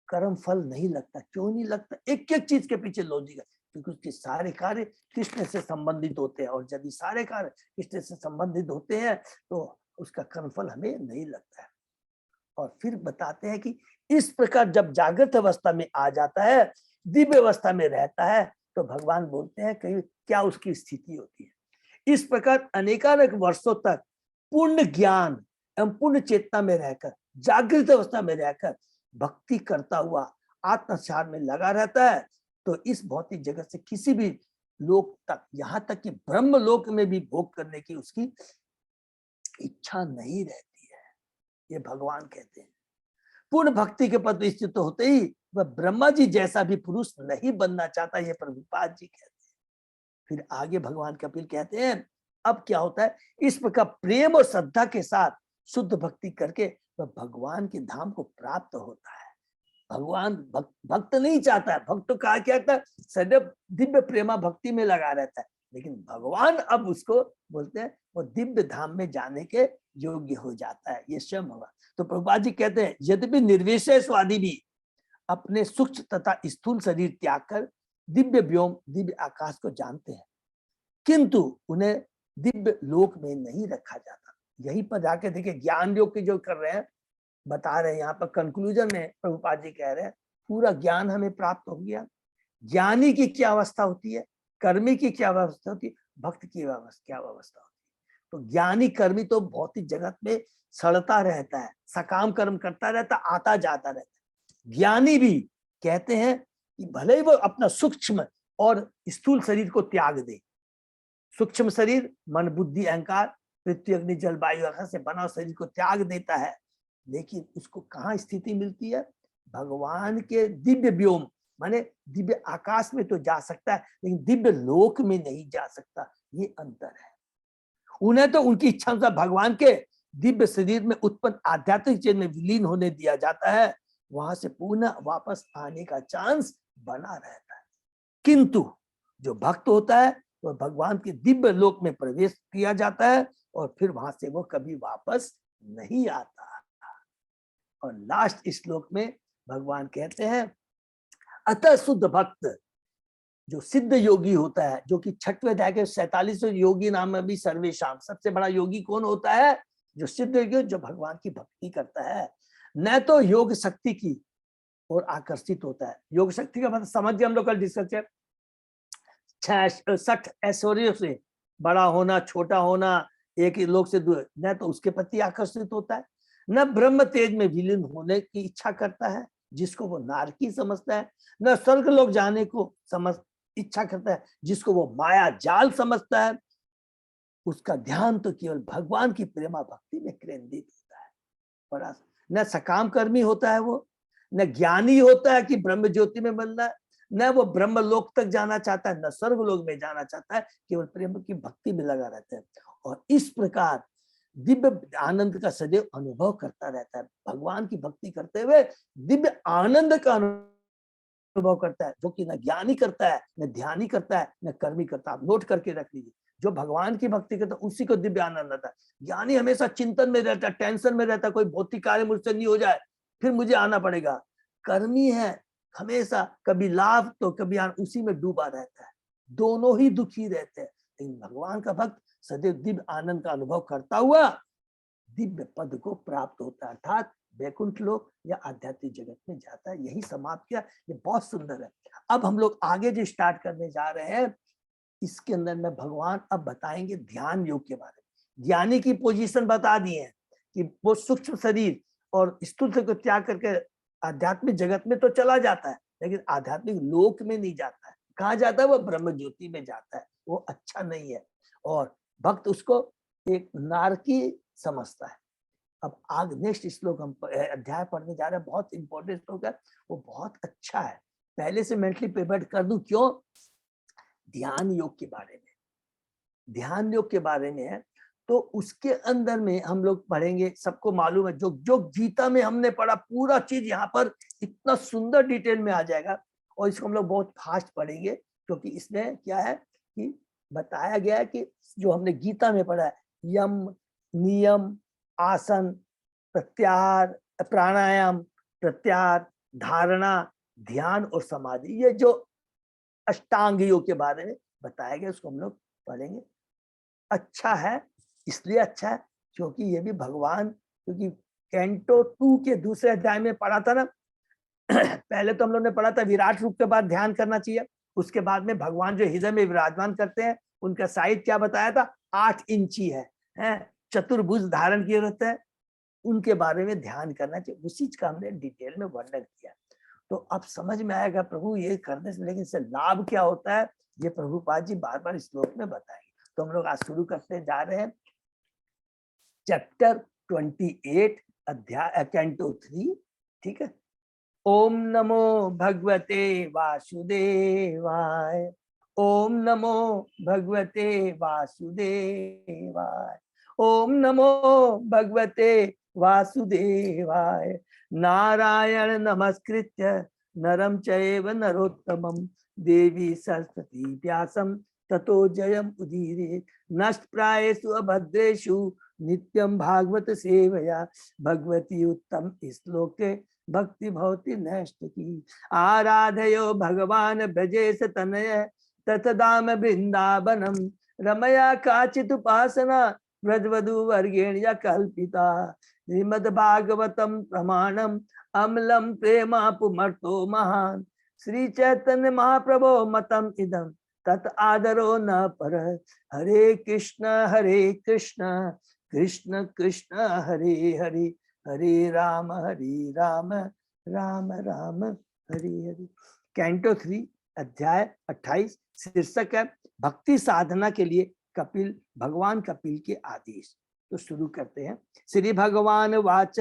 कर्म फल नहीं लगता। क्यों नहीं लगता, एक एक चीज के पीछे लॉजिक है, क्योंकि उसके सारे कार्य कृष्ण से संबंधित होते हैं, और यदि सारे कार्य कृष्ण से संबंधित होते हैं तो उसका कर्मफल हमें नहीं लगता है। और फिर बताते हैं कि इस प्रकार जब जागृत अवस्था में आ जाता है, दिव्य अवस्था में रहता है, तो भगवान बोलते हैं कि क्या उसकी स्थिति होती है। इस प्रकार अनेकानेक वर्षों तक पूर्ण ज्ञान एवं पूर्ण चेतना में रहकर, जागृत अवस्था में रहकर भक्ति करता हुआ आत्मसार में लगा रहता है, तो इस भौतिक जगत से किसी भी लोक तक, यहाँ तक कि ब्रह्म लोक में भी भोग करने की उसकी इच्छा नहीं रहती है। ये भगवान कहते हैं। पूर्ण भक्ति के पद स्थित होते ही वह ब्रह्मा जी जैसा भी पुरुष नहीं बनना चाहता, ये प्रभुपाद जी कहते हैं। फिर आगे भगवान कपिल कहते हैं, अब क्या होता है, इस प्रकार प्रेम और श्रद्धा के साथ शुद्ध भक्ति करके वह भगवान के धाम को प्राप्त होता है। भगवान भक्त नहीं चाहता है, भक्त तो कहा क्या था, सदैव दिव्य प्रेमा भक्ति में लगा रहता है, लेकिन भगवान अब उसको बोलते हैं वो दिव्य धाम में जाने के योग्य हो जाता है। ये स्वयं होगा। तो प्रभुपाद जी कहते हैं, यद्यपि निर्विशेषवादी भी अपने सूक्ष्म तथा स्थूल शरीर त्याग कर दिव्य व्योम दिव्य आकाश को जानते हैं, किंतु उन्हें दिव्य लोक में नहीं रखा जाता। यहीं पर जाके देखिए, ज्ञान योग की जो कर रहे हैं, बता रहे हैं यहाँ पर कंक्लूजन में प्रभुपाद जी कह रहे हैं, पूरा ज्ञान हमें प्राप्त हो गया। ज्ञानी की क्या अवस्था होती है, कर्मी की क्या अवस्था होती है, भक्त की क्या अवस्था होती है। तो ज्ञानी कर्मी तो भौतिक जगत में सड़ता रहता है, सकाम कर्म करता रहता, आता जाता रहता है। ज्ञानी भी कहते हैं कि भले ही वो अपना सूक्ष्म और स्थूल शरीर को त्याग दे, सूक्ष्म शरीर मन बुद्धि अहंकार पृथ्वी अग्नि जल वायु आकाश से बना शरीर को त्याग देता है, लेकिन उसको कहाँ स्थिति मिलती है, भगवान के दिव्य व्योम माने दिव्य आकाश में तो जा सकता है, लेकिन दिव्य लोक में नहीं जा सकता। ये अंतर है। उन्हें तो उनकी इच्छा अनुसार भगवान के दिव्य शरीर में उत्पन्न आध्यात्मिक चेतन में विलीन होने दिया जाता है, वहां से पुनः वापस आने का चांस बना रहता है। किंतु जो भक्त होता है वह भगवान के दिव्य लोक में प्रवेश किया जाता है और फिर वहां से वो कभी वापस नहीं आता। और लास्ट श्लोक में भगवान कहते हैं, अतः शुद्ध भक्त जो सिद्ध योगी होता है, जो कि 6वें अध्याय के 47वें योगी नाम में भी सर्वेशाम, सबसे बड़ा योगी कौन होता है, जो सिद्ध योगी, जो भगवान की भक्ति करता है, न तो योग शक्ति की और आकर्षित होता है। योग शक्ति का मतलब समझ गए हम लोग कल डिस्कस किया, 60 ऐश्वर्यों से बड़ा होना, छोटा होना, एक ही लोग से दूर, न तो उसके प्रति आकर्षित होता है, न ब्रह्म तेज में विलीन होने की इच्छा करता है जिसको वो नारकी समझता है, न स्वर्ग लोग जाने को इच्छा करता है जिसको वो माया जाल समझता है। उसका ध्यान तो केवल भगवान की प्रेमा भक्ति में केंद्रित होता है। बड़ा न सकाम कर्मी होता है वो, न ज्ञानी होता है कि ब्रह्म ज्योति में बनना है, न वो ब्रह्म लोक तक जाना चाहता है, न स्वर्ग लोक में जाना चाहता है, केवल प्रेम की भक्ति में लगा रहता है। और इस प्रकार दिव्य आनंद का सदैव अनुभव करता रहता है। भगवान की भक्ति करते हुए दिव्य आनंद का अनुभव करता है, जो कि न ज्ञानी करता है, न ध्यानी करता है, न कर्मी करता है। आप नोट करके रख लीजिए, जो भगवान की भक्ति करता है उसी को दिव्य आनंद आता है। ज्ञानी हमेशा चिंतन में रहता है, टेंशन में रहता है, कोई भौतिक कार्य मुझसे नहीं हो जाए फिर मुझे आना पड़ेगा। कर्मी है, हमेशा कभी लाभ तो कभी उसी में डूबा रहता है, दोनों ही दुखी रहते हैं। लेकिन भगवान का भक्त सदैव दिव्य आनंद का अनुभव करता हुआ दिव्य पद को प्राप्त होता है, अर्थात वैकुंठ लोक या आध्यात्मिक जगत में जाता है। यही समाप्त किया। ये बहुत सुंदर है। अब हम लोग आगे जो स्टार्ट करने जा रहे हैं, इसके अंदर में भगवान अब बताएंगे ध्यान योग के बारे में। ज्ञानी की पोजीशन बता दी है कि वो सूक्ष्म शरीर और स्थूल शरीर को त्याग करके आध्यात्मिक जगत में तो चला जाता है, लेकिन आध्यात्मिक लोक में नहीं जाता है। कहाँ जाता है? वो ब्रह्म ज्योति में जाता है। वो अच्छा नहीं है और भक्त उसको एक नारकी समझता है। अब आगे नेक्स्ट श्लोक हम अध्याय पढ़ने जा रहे हैं, बहुत इंपॉर्टेंट श्लोक है, वो बहुत अच्छा है। पहले से मेंटली प्रिपेयर कर दूं, क्यों? ध्यान योग के बारे में, ध्यान योग के बारे में है। तो उसके अंदर में हम लोग पढ़ेंगे, सबको मालूम है, जो जो गीता में हमने पढ़ा पूरा चीज यहाँ पर इतना सुंदर डिटेल में आ जाएगा। और इसको हम लोग बहुत फास्ट पढ़ेंगे, क्योंकि इसमें क्या है कि बताया गया है कि जो हमने गीता में पढ़ा है, यम नियम आसन प्रत्याहार प्राणायाम प्रत्याहार धारणा ध्यान और समाधि, ये जो अष्टांग योग के बारे में बताया गया, उसको हम लोग पढ़ेंगे। अच्छा है, इसलिए अच्छा है क्योंकि ये भी भगवान, क्योंकि कैंटो 2 के दूसरे अध्याय में पढ़ा था ना पहले तो हम लोग ने पढ़ा था विराट रूप के बाद ध्यान करना चाहिए, उसके बाद में भगवान जो हृदय में विराजमान करते हैं उनका साइज क्या बताया था, 8 इंची है, चतुर्भुज धारण किए रहते हैं, उनके बारे में ध्यान करना चाहिए। उसी का हमने डिटेल में वर्णन किया। तो अब समझ में आएगा प्रभु ये करने से, लेकिन इससे लाभ क्या होता है ये प्रभुपाद जी बार बार श्लोक में बताएंगे। तो हम लोग आज शुरू करते जा रहे हैं चैप्टर 28 अध्याय कैंटो 3, ठीक है। ओम नमो भगवते वासुदेवाय, ओम नमो भगवते वासुदेवाय, ओम नमो भगवते वासुदेवाय। नारायण नमस्कृत्य नरं चैव नरोत्तमं देवी सरस्वती व्यासं ततो जयम् उदीरयेत्। नष्टप्रायेषु अभद्रेषु नित्यं भागवत सेवया भगवती उत्तम श्लोके भक्ति भवति नष्ट की। आराधयो भगवान ब्रजेश तनय ततदाम वृंदावनम रमया काचित उपासना ब्रजवधु वर्गेण या कल्पिता। श्रीमद् भागवतम प्रमाणम अम्लम प्रेमापुमर्तो महान श्री चैतन्य महाप्रभो मतम इदम तत् आदरो न पर। हरे कृष्ण कृष्ण कृष्ण हरे हरे हरे राम राम राम हरे हरे। कैंटो 3 अध्याय 28 शीर्षक है भक्ति साधना के लिए कपिल भगवान कपिल के आदेश। तो शुरू करते हैं। श्री भगवान वाच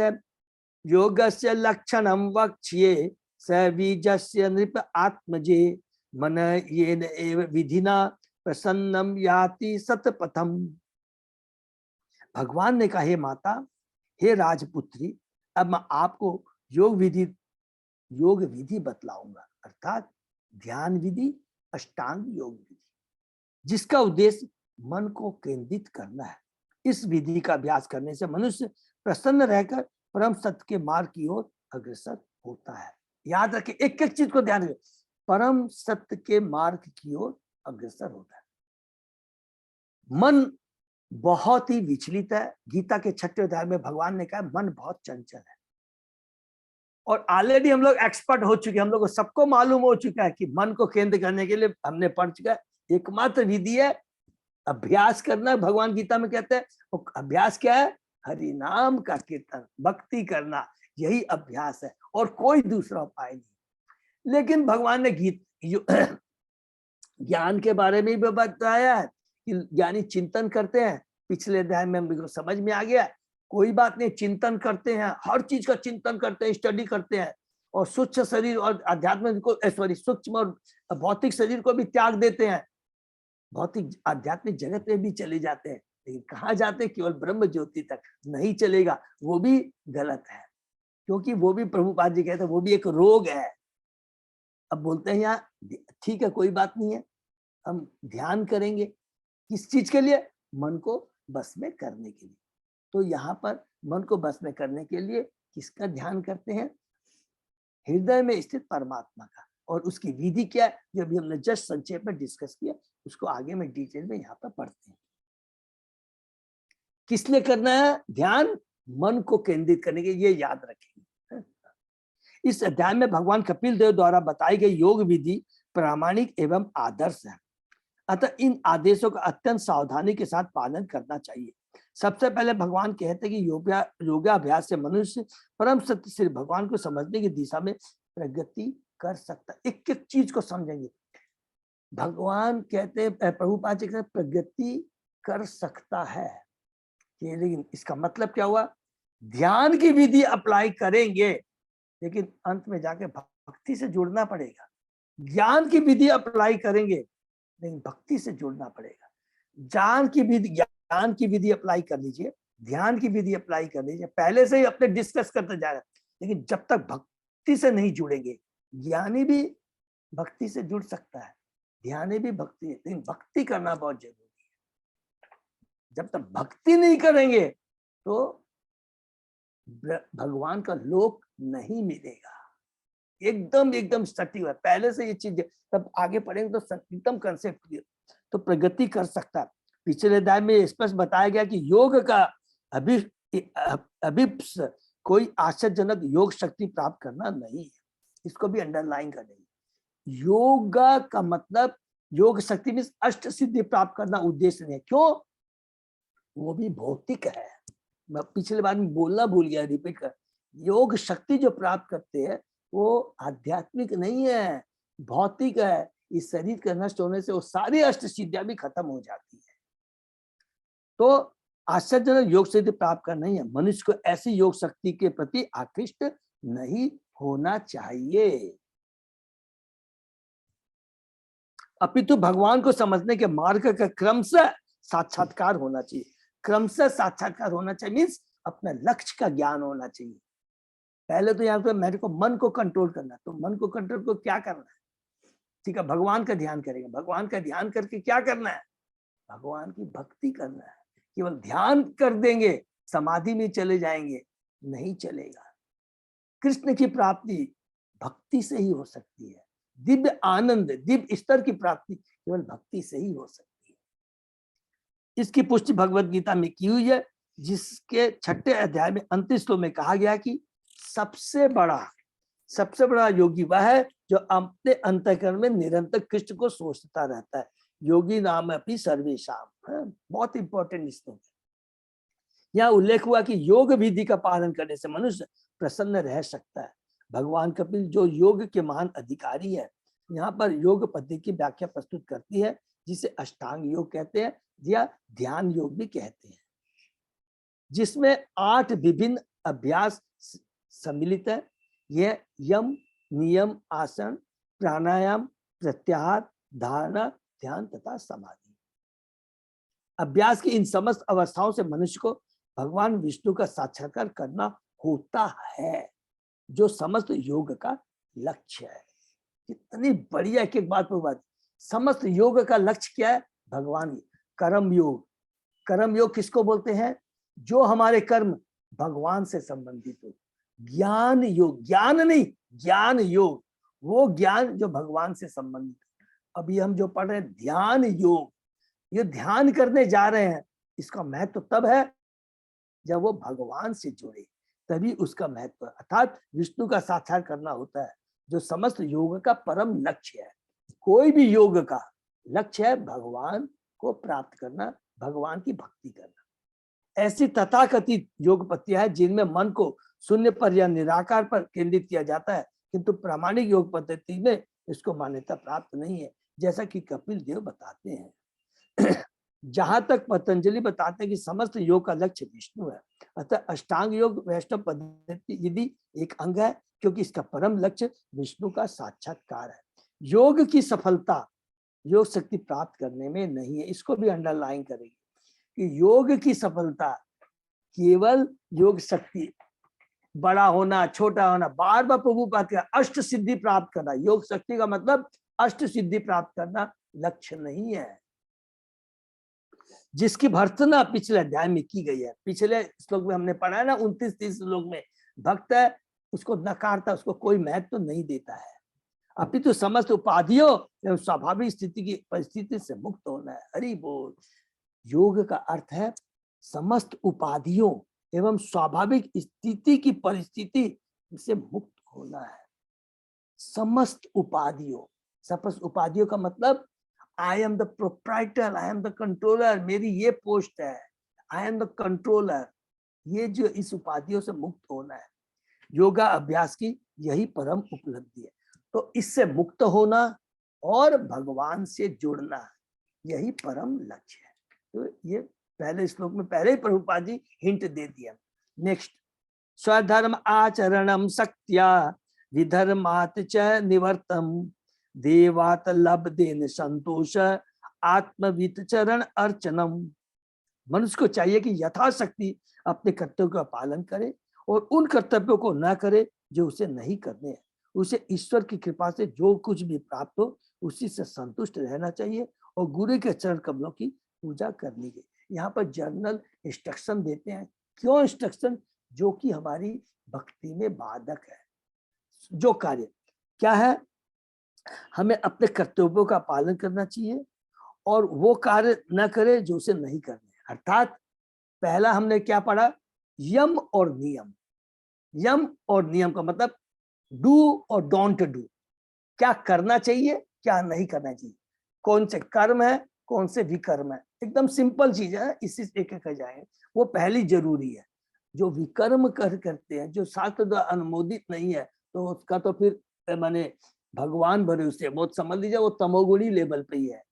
योगस्य लक्षणं वक्ष्ये स बीजस्य नृप आत्मजे मन येन एव विधिना प्रसन्नम याति सतपथम। भगवान ने कहा हे माता, हे राजपुत्री, अब मैं आपको योग विधि बतलाऊंगा, अर्थात ध्यान विधि, अष्टांग योग विधि, जिसका उद्देश्य मन को केंद्रित करना है। इस विधि का अभ्यास करने से मनुष्य प्रसन्न रहकर परम सत्य के मार्ग की ओर अग्रसर होता है। याद रखें, एक एक चीज को ध्यान रखें, परम सत्य के मार्ग की ओर अग्रसर होता है। मन बहुत ही विचलित है। गीता के 6वें अध्याय में भगवान ने कहा मन बहुत चंचल है। और ऑलरेडी हम लोग एक्सपर्ट हो चुके हैं, हम लोग को सबको मालूम हो चुका है कि मन को केंद्र करने के लिए हमने पढ़ चुका है एकमात्र विधि है अभ्यास करना। भगवान गीता में कहते हैं वो अभ्यास क्या है? हरि नाम का कीर्तन, भक्ति करना, यही अभ्यास है और कोई दूसरा उपाय नहीं। लेकिन भगवान ने ज्ञान के बारे में भी बताया है कि ज्ञानी चिंतन करते हैं। पिछले अध्याय में हमको समझ में आ गया, कोई बात नहीं, चिंतन करते हैं, हर चीज का चिंतन करते हैं, स्टडी करते हैं और सूक्ष्म शरीर और अध्यात्म को सूक्ष्म और भौतिक शरीर को भी त्याग देते हैं, भौतिक आध्यात्मिक जगत में भी चले जाते हैं। लेकिन कहाँ जाते हैं? केवल ब्रह्म ज्योति तक नहीं चलेगा, वो भी गलत है, क्योंकि वो भी प्रभुपाद जी कहते हैं वो भी एक रोग है। अब बोलते हैं यहाँ ठीक है कोई बात नहीं है, हम ध्यान करेंगे किस चीज के लिए? मन को बस में करने के लिए। तो यहाँ पर मन को बस में करने के लिए किसका ध्यान करते हैं? हृदय में स्थित परमात्मा का। और उसकी विधि क्या है जो अभी हमने जस्ट संक्षेप में डिस्कस किया, उसको आगे में डिटेल में यहाँ पर पढ़ते हैं। किस लिए करना है ध्यान? मन को केंद्रित करने के लिए, ये याद रखेंगे। इस अध्याय में भगवान कपिल देव द्वारा बताई गई योग विधि प्रामाणिक एवं आदर्श है, अतः इन आदेशों का अत्यंत सावधानी के साथ पालन करना चाहिए। सबसे पहले भगवान कहते हैं कि योगाभ्यास से मनुष्य परम सत्य श्री भगवान को समझने की दिशा में प्रगति कर सकता है। एक एक चीज को समझेंगे। भगवान कहते हैं, प्रभुपाद जी कहते हैं प्रगति कर सकता है, लेकिन इसका मतलब क्या हुआ? ध्यान की विधि अप्लाई करेंगे, लेकिन अंत में जाके भक्ति से जुड़ना पड़ेगा। ज्ञान की विधि अप्लाई करेंगे, लेकिन भक्ति से जुड़ना पड़ेगा। ज्ञान की विधि अप्लाई कर लीजिए, ध्यान की विधि अप्लाई कर लीजिए, पहले से ही अपने डिस्कस करते जा रहे हैं, लेकिन जब तक भक्ति से नहीं जुड़ेंगे, ज्ञानी भी भक्ति से जुड़ सकता है, ध्यानी भी भक्ति, लेकिन भक्ति करना बहुत जरूरी है। जब तक भक्ति नहीं करेंगे तो भगवान का लोक नहीं मिलेगा। एकदम सटी हुआ, पहले से ये चीज, तब आगे पढ़ेंगे तो एकदम कंसेप्ट क्लियर। तो प्रगति कर सकता है। पिछले अध्याय में स्पष्ट बताया गया कि योग का अभिप्स कोई आश्चर्यजनक योग शक्ति प्राप्त करना नहीं है, इसको भी अंडरलाइन कर देंगे। योगा का मतलब योग शक्ति में अष्ट सिद्धि प्राप्त करना उद्देश्य नहीं है। क्यों? वो भी भौतिक है। मैं पिछले बार में बोलना भूल गया, रिपीट कर। योग शक्ति जो प्राप्त करते हैं वो आध्यात्मिक नहीं है, भौतिक है। इस शरीर के नष्ट होने से वो सारी अष्ट सिद्धियां भी खत्म हो जाती है। तो आश्चर्यजनक योग सिद्धि प्राप्त करना नहीं है, मनुष्य को ऐसी योग शक्ति के प्रति आकृष्ट नहीं होना चाहिए, अपितु भगवान को समझने के मार्ग का क्रमशः साक्षात्कार होना चाहिए। क्रमशः साक्षात्कार होना चाहिए मीन्स अपने लक्ष्य का ज्ञान होना चाहिए। पहले तो यहाँ पे मेरे को मन को कंट्रोल करना, तो मन को कंट्रोल को क्या करना है, ठीक है, भगवान का ध्यान करेंगे। भगवान का ध्यान करके क्या करना है, भगवान की भक्ति करना है। केवल ध्यान कर देंगे, समाधि में चले जाएंगे, नहीं चलेगा। कृष्ण की प्राप्ति भक्ति से ही हो सकती है, दिव्य आनंद, दिव्य स्तर की प्राप्ति केवल भक्ति से ही हो सकती है। इसकी पुष्टि भगवत गीता में की हुई है, जिसके 6ठे अध्याय में अंतिम श्लोक में कहा गया कि सबसे बड़ा योगी वह है जो अपने अंतःकरण में निरंतर कृष्ण को सोचता रहता है। योगी नाम अपनी सर्वेशाम, बहुत इंपॉर्टेंट श्लोक है। यहाँ उल्लेख हुआ कि योग विधि का पालन करने से मनुष्य प्रसन्न रह सकता है। भगवान कपिल जो योग के महान अधिकारी है, यहाँ पर योग पद्धति की व्याख्या प्रस्तुत करती है, जिसे अष्टांग योग कहते हैं या ध्यान योग भी कहते हैं, जिसमें 8 विभिन्न अभ्यास सम्मिलित है। यह यम, नियम, आसन, प्राणायाम, प्रत्याहार, धारणा, ध्यान तथा समाधि। अभ्यास की इन समस्त अवस्थाओं से मनुष्य को भगवान विष्णु का साक्षात्कार करना होता है, जो समस्त योग का लक्ष्य है। कितनी बढ़िया एक बात पर बात। समस्त योग का लक्ष्य क्या है, भगवान। कर्म योग, कर्म योग किसको बोलते हैं, जो हमारे कर्म भगवान से संबंधित हो। ज्ञान योग, ज्ञान नहीं, ज्ञान योग, वो ज्ञान जो भगवान से संबंधित है। अभी हम जो पढ़ रहे हैं ध्यान योग, ये ध्यान करने जा रहे हैं, इसका महत्व तब है जब वो भगवान से जुड़े, तभी उसका महत्व, अर्थात विष्णु का साक्षात्कार करना होता है, जो समस्त योग का परम लक्ष्य है। कोई भी योग का लक्ष्य है भगवान को प्राप्त करना, भगवान की भक्ति करना। ऐसी तथाकथित योग पद्धतियां हैं जिनमें मन को शून्य पर या निराकार पर केंद्रित किया जाता है, किंतु प्रामाणिक योग पद्धति में इसको मान्यता प्राप्त नहीं है, जैसा कि कपिल देव बताते हैं। जहां तक पतंजलि बताते हैं कि समस्त योग का लक्ष्य विष्णु है, अतः अष्टांग योग वैष्णव पद्धति यदि एक अंग है, क्योंकि इसका परम लक्ष्य विष्णु का साक्षात्कार है। योग की सफलता योग शक्ति प्राप्त करने में नहीं है, इसको भी अंडरलाइन करेंगे कि योग की सफलता केवल योग शक्ति, बड़ा होना, छोटा होना, बार बार प्रभु बात किया, अष्ट सिद्धि प्राप्त करना, योग शक्ति का मतलब अष्ट सिद्धि प्राप्त करना लक्ष्य नहीं है, जिसकी भर्त्सना पिछले अध्याय में की गई है। पिछले श्लोक में हमने पढ़ा है ना, 29-30 श्लोक में, भक्त है उसको नकारता, उसको कोई महत्व तो नहीं देता है, अपितु समस्त उपाधियों एवं स्वाभाविक स्थिति की परिस्थिति से मुक्त होना है। हरि बोल। योग का अर्थ है समस्त उपाधियों एवं स्वाभाविक स्थिति की परिस्थिति से मुक्त होना है। समस्त उपाधियों, समस्त उपाधियों का मतलब I am the proprietor, I am the controller, मेरी ये पोस्ट है, आई एम द कंट्रोलर, ये जो इस उपाधियों से मुक्त होना है। योगा अभ्यास की यही परम उपलब्धि है। तो इससे मुक्त होना और भगवान से जुड़ना, यही परम लक्ष्य है। तो ये पहले श्लोक में पहले ही प्रभुपाद जी हिंट दे दिया। नेक्स्ट, स्वधर्म आचरणम शक्त्या विधर्मात् च निवर्तम देवात लब्धेन संतोष आत्मवित चरण अर्चनम। मनुष्य को चाहिए कि यथाशक्ति अपने कर्तव्यों का पालन करे और उन कर्तव्यों को न करे जो उसे नहीं करने हैं। उसे ईश्वर की कृपा से जो कुछ भी प्राप्त हो उसी से संतुष्ट रहना चाहिए और गुरु के चरण कमलों की पूजा करनी चाहिए। यहाँ पर जर्नल इंस्ट्रक्शन देते हैं। क्यों इंस्ट्रक्शन? जो कि हमारी भक्ति में बाधक है। जो कार्य क्या है, हमें अपने कर्तव्यों का पालन करना चाहिए और वो कार्य न करे जो उसे नहीं करने। अर्थात पहला हमने क्या पढ़ा, यम और नियम। यम और नियम का मतलब डू और डोंट डू, क्या करना चाहिए क्या नहीं करना चाहिए, कौन से कर्म है कौन से विकर्म है। एकदम सिंपल चीज है, इसी से एक एक जाएंगे। वो पहली जरूरी है। जो विकर्म करते हैं, जो शास्त्र द्वारा अनुमोदित नहीं है, तो उसका तो फिर माने भगवान भरोसे, वो समझ लीजिए वो तमोगुणी लेवल पे ही है?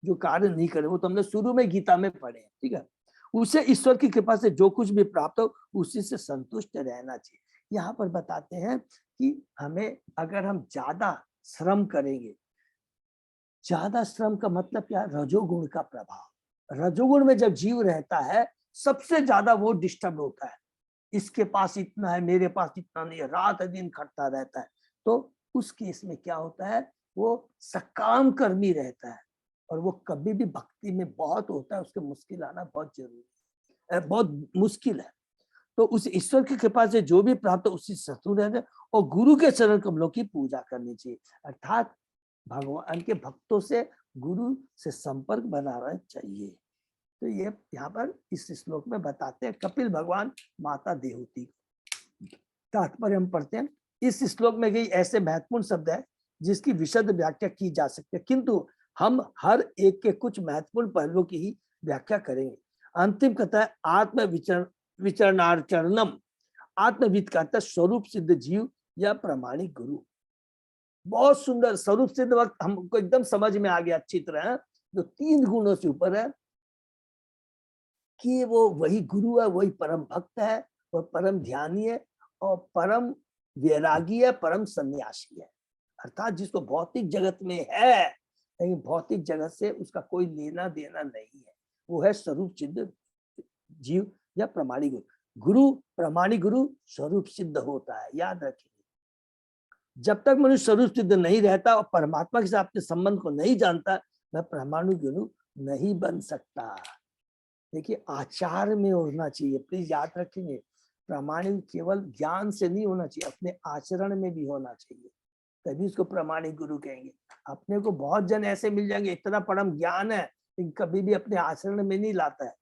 जो कार्य नहीं करे, वो तो हमने शुरू में गीता में पढ़े हैं, ठीक है। उसे ईश्वर की कृपा से जो कुछ भी प्राप्त हो उसी से संतुष्ट रहना चाहिए। यहाँ पर बताते हैं कि हमें अगर हम ज्यादा श्रम करेंगे, ज्यादा श्रम का मतलब क्या है? रजोगुण का प्रभाव। रजोगुण में जब जीव रहता है सबसे ज्यादा वो डिस्टर्ब होता है, इसके पास इतना है, मेरे पास इतना नहीं है, रात दिन खटता रहता है। तो उस केस में क्या होता है, वो सकाम कर्मी रहता है और वो कभी भी भक्ति में बहुत होता है, उसके मुश्किल आना बहुत जरूरी है, बहुत मुश्किल है। तो उस ईश्वर की कृपा से जो भी प्राप्त उसी शत्रु रहते और गुरु के चरण कमलों की पूजा करनी चाहिए, अर्थात भगवान के भक्तों से गुरु से संपर्क बनाना चाहिए। तो ये यहाँ पर इस श्लोक में बताते हैं कपिल भगवान माता देवहूति। तात्पर्य हम पढ़ते हैं। इस श्लोक में कई ऐसे महत्वपूर्ण शब्द है जिसकी विशद व्याख्या की जा सकती है, किंतु हम हर एक के कुछ महत्वपूर्ण पहलुओं की ही व्याख्या करेंगे। अंतिम कथा है आत्म विचरणाचरणम। आत्मविद का अर्थ स्वरूप सिद्ध जीव या प्रामाणिक गुरु। बहुत सुंदर स्वरूप सिद्ध वक्त हमको एकदम समझ में आ गया अच्छी तरह, जो 3 गुणों से ऊपर है कि वो वही गुरु है, वही परम भक्त है, वो परम ध्यानी है और परम वैरागी है, परम सन्यासी है। अर्थात जिसको भौतिक जगत में है लेकिन भौतिक जगत से उसका कोई लेना देना नहीं है, वो है स्वरूप सिद्ध जीव या प्रामाणिक गुरु। गुरु प्रामाणिक गुरु स्वरूप सिद्ध होता है, याद रखिए। जब तक मनुष्य स्वरूप सिद्ध नहीं रहता और परमात्मा के साथ अपने संबंध को नहीं जानता, वह प्रामाणिक गुरु नहीं बन सकता। देखिए आचार में होना चाहिए, प्लीज याद रखेंगे। प्रामाणिक केवल ज्ञान से नहीं होना चाहिए, अपने आचरण में भी होना चाहिए, तभी उसको प्रामाणिक गुरु कहेंगे। अपने को बहुत जन ऐसे मिल जाएंगे, इतना परम ज्ञान है लेकिन कभी भी अपने आचरण में नहीं लाता है।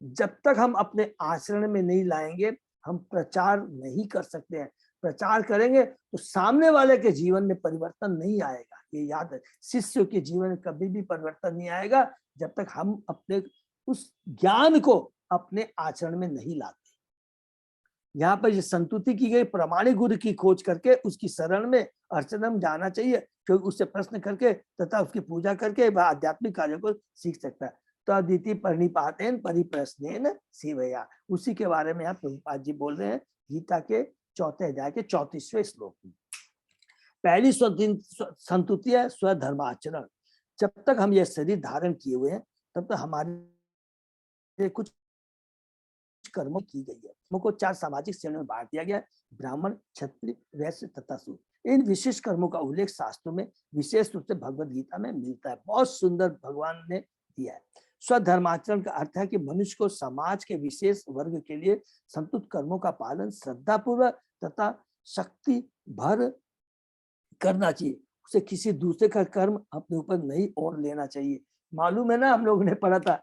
जब तक हम अपने आचरण में नहीं लाएंगे हम प्रचार नहीं कर सकते हैं। प्रचार करेंगे तो सामने वाले के जीवन में परिवर्तन नहीं आएगा, ये याद है। शिष्य के जीवन में कभी भी परिवर्तन नहीं आएगा जब तक हम अपने उस ज्ञान को अपने आचरण में नहीं लाते। यहाँ पर ये संतुति की गई प्रामाणिक गुरु की खोज करके उसकी शरण में अर्चना में जाना चाहिए, क्योंकि उससे प्रश्न करके तथा उसकी पूजा करके वह आध्यात्मिक कार्यों को सीख सकता है। तो अदिति परिपातेन परिप्रश्नेन सेवया, उसी के बारे में यहाँ प्रभुपाद जी बोल रहे हैं गीता के 4 अध्याय के 34वें श्लोक में। पहली संतुति है स्वधर्माचरण। जब तक हम यह शरीर धारण किए हुए हैं तब तक हमारे कुछ कर्मों की गई है। कर्मों को 4 सामाजिक श्रेणियों में बांट दिया गया है, ब्राह्मण, क्षत्रिय, वैश्य तथा शूद्र। इन विशेष कर्मों का उल्लेख शास्त्रों में विशेष रूप से भगवद गीता में मिलता है। बहुत सुंदर भगवान ने दिया है। स्वधर्माचरण का अर्थ है कि मनुष्य को समाज के विशेष वर्ग के लिए संतुष्ट कर्मों का पालन श्रद्धा पूर्वक तथा शक्ति भर करना चाहिए। उसे किसी दूसरे का कर्म अपने ऊपर नहीं ओढ़ लेना चाहिए। मालूम है ना, हम लोगों ने पढ़ा था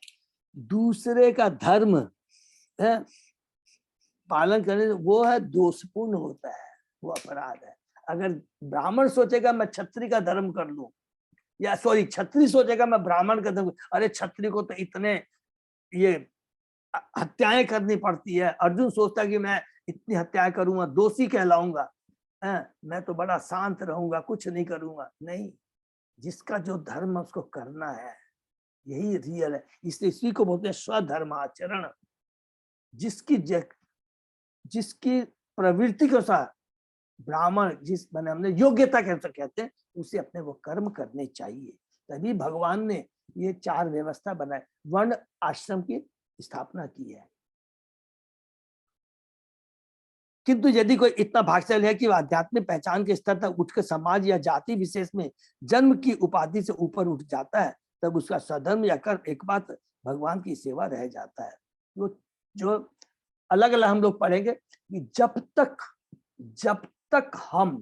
दूसरे का धर्म है पालन करने वो है दोषपूर्ण होता है, वो अपराध है। अगर ब्राह्मण सोचेगा मैं क्षत्रिय का धर्म कर लूं, या सॉरी क्षत्रिय सोचेगा मैं ब्राह्मण का धर्म, अरे क्षत्रिय को तो इतने ये हत्याएं करनी पड़ती है, अर्जुन सोचता कि मैं इतनी हत्याएं करूंगा दोषी कहलाऊंगा, मैं तो बड़ा शांत रहूंगा कुछ नहीं करूंगा। नहीं, जिसका जो धर्म उसको करना है, यही रियल है। इसलिए इसी को बोलते हैं स्वधर्माचरण। जिसकी प्रवृत्ति के अनुसार ब्राह्मण जिस मैंने हमने योग्यता के अनुसार कहते हैं उसे अपने वो कर्म करने चाहिए। तभी भगवान ने ये 4 व्यवस्था बनाए, वर्ण आश्रम की स्थापना की है। किंतु यदि कोई इतना भाग्यशाली है कि वह आध्यात्मिक पहचान के स्तर तक उठकर समाज या जाति विशेष में जन्म की उपाधि से ऊपर उठ जाता है, तब उसका स्वधर्म या कर्म एक बात भगवान की सेवा रह जाता है। जो अलग अलग हम लोग पढ़ेंगे कि जब तक हम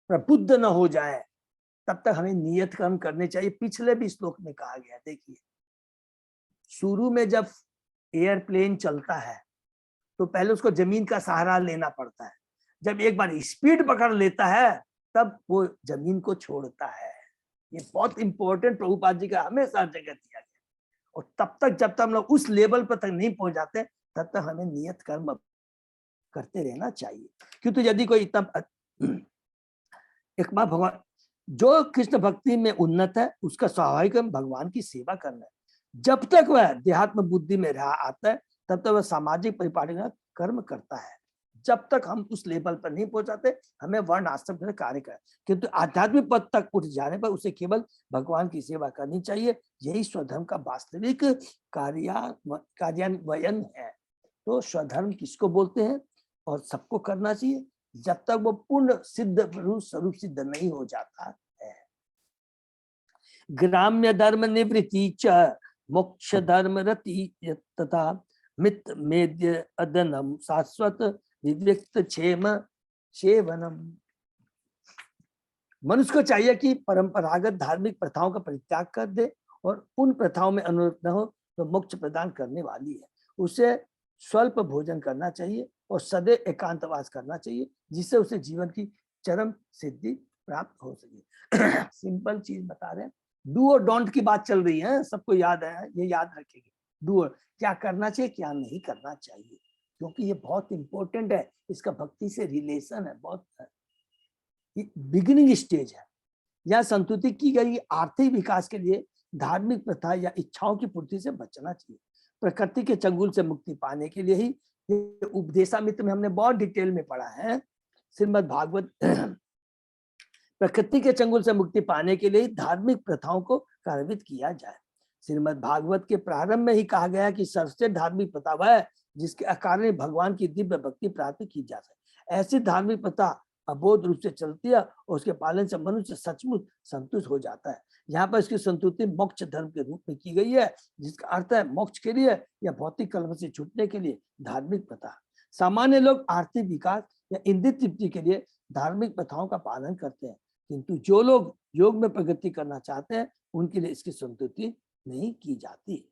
प्रबुद्ध न हो जाए तब तक हमें नियत कर्म करने चाहिए। पिछले भी श्लोक में कहा गया, देखिए शुरू में जब एयरप्लेन चलता है तो पहले उसको जमीन का सहारा लेना पड़ता है। जब एक बार स्पीड पकड़ लेता है तब वो जमीन को छोड़ता है। ये बहुत इंपॉर्टेंट प्रभुपाद जी का हमेशा जगह दिया गया। और तब तक जब तक हम लोग उस लेवल पर तक नहीं पहुंच जाते तब तक हमें नियत कर्म करते रहना चाहिए। क्योंकि यदि कोई इतना एक बार भगवान जो कृष्ण भक्ति में उन्नत है उसका स्वाभाविक भगवान की सेवा करना है। जब तक वह देहात्म बुद्धि में रहा आता है तब तक वह सामाजिक परिपाटी का कर्म करता है। जब तक हम उस लेवल पर नहीं पहुंचाते हमें वर्ण आश्रम में कार्य करें, किंतु आध्यात्मिक पद तक उठ जाने पर उसे केवल भगवान की सेवा करनी चाहिए। यही स्वधर्म का वास्तविक कार्यान्वयन है। तो स्वधर्म किसको बोलते हैं और सबको करना चाहिए जब तक वो पूर्ण सिद्ध स्वरूप सिद्ध नहीं हो जाता है। ग्राम्य धर्म निवृत्ति च मोक्ष धर्म रति तथा मित मेद्य अदनम शाश्वत विव्यक्त क्षेम सेवनम। मनुष्य को चाहिए कि परंपरागत धार्मिक प्रथाओं का परित्याग कर दे और उन प्रथाओं में अनुरत न हो तो मोक्ष प्रदान करने वाली है। उसे स्वल्प भोजन करना चाहिए और सदैव एकांतवास करना चाहिए जिससे उसे जीवन की चरम सिद्धि प्राप्त हो सके। सिंपल चीज बता रहे हैं, डू और डोंट की बात चल रही है, सबको याद है, ये याद रखेंगे। डू और क्या करना चाहिए क्या नहीं करना चाहिए, क्योंकि ये बहुत इंपॉर्टेंट है, इसका भक्ति से रिलेशन है, बहुत बिगिनिंग स्टेज है। यह संतुति की गई आर्थिक विकास के लिए धार्मिक प्रथा या इच्छाओं की पूर्ति से बचना चाहिए। प्रकृति के चंगुल से मुक्ति पाने के लिए ही ये उपदेशामृत में हमने बहुत डिटेल में पढ़ा है। श्रीमद् भागवत प्रकृति के चंगुल से मुक्ति पाने के लिए धार्मिक प्रथाओं को कार्यान्वित किया जाए। श्रीमद् भागवत के प्रारंभ में ही कहा गया कि सर्वश्रेष्ठ धार्मिक प्रथा वह है जिसके कारण भगवान की दिव्य भक्ति प्राप्त की जा सके। ऐसी धार्मिक प्रथा अबोध रूप से चलती है और उसके पालन से मनुष्य सचमुच संतुष्ट हो जाता है। यहाँ पर इसकी संतुष्टि मोक्ष धर्म के रूप में की गई है, जिसका अर्थ है मोक्ष के लिए या भौतिक कलम से छूटने के लिए धार्मिक प्रथा। सामान्य लोग आर्थिक विकास या इंद्रिय तृप्ति के लिए धार्मिक प्रथाओं का पालन करते हैं, किंतु जो लोग योग में प्रगति करना चाहते हैं उनके लिए इसकी संतुष्टि नहीं की जाती।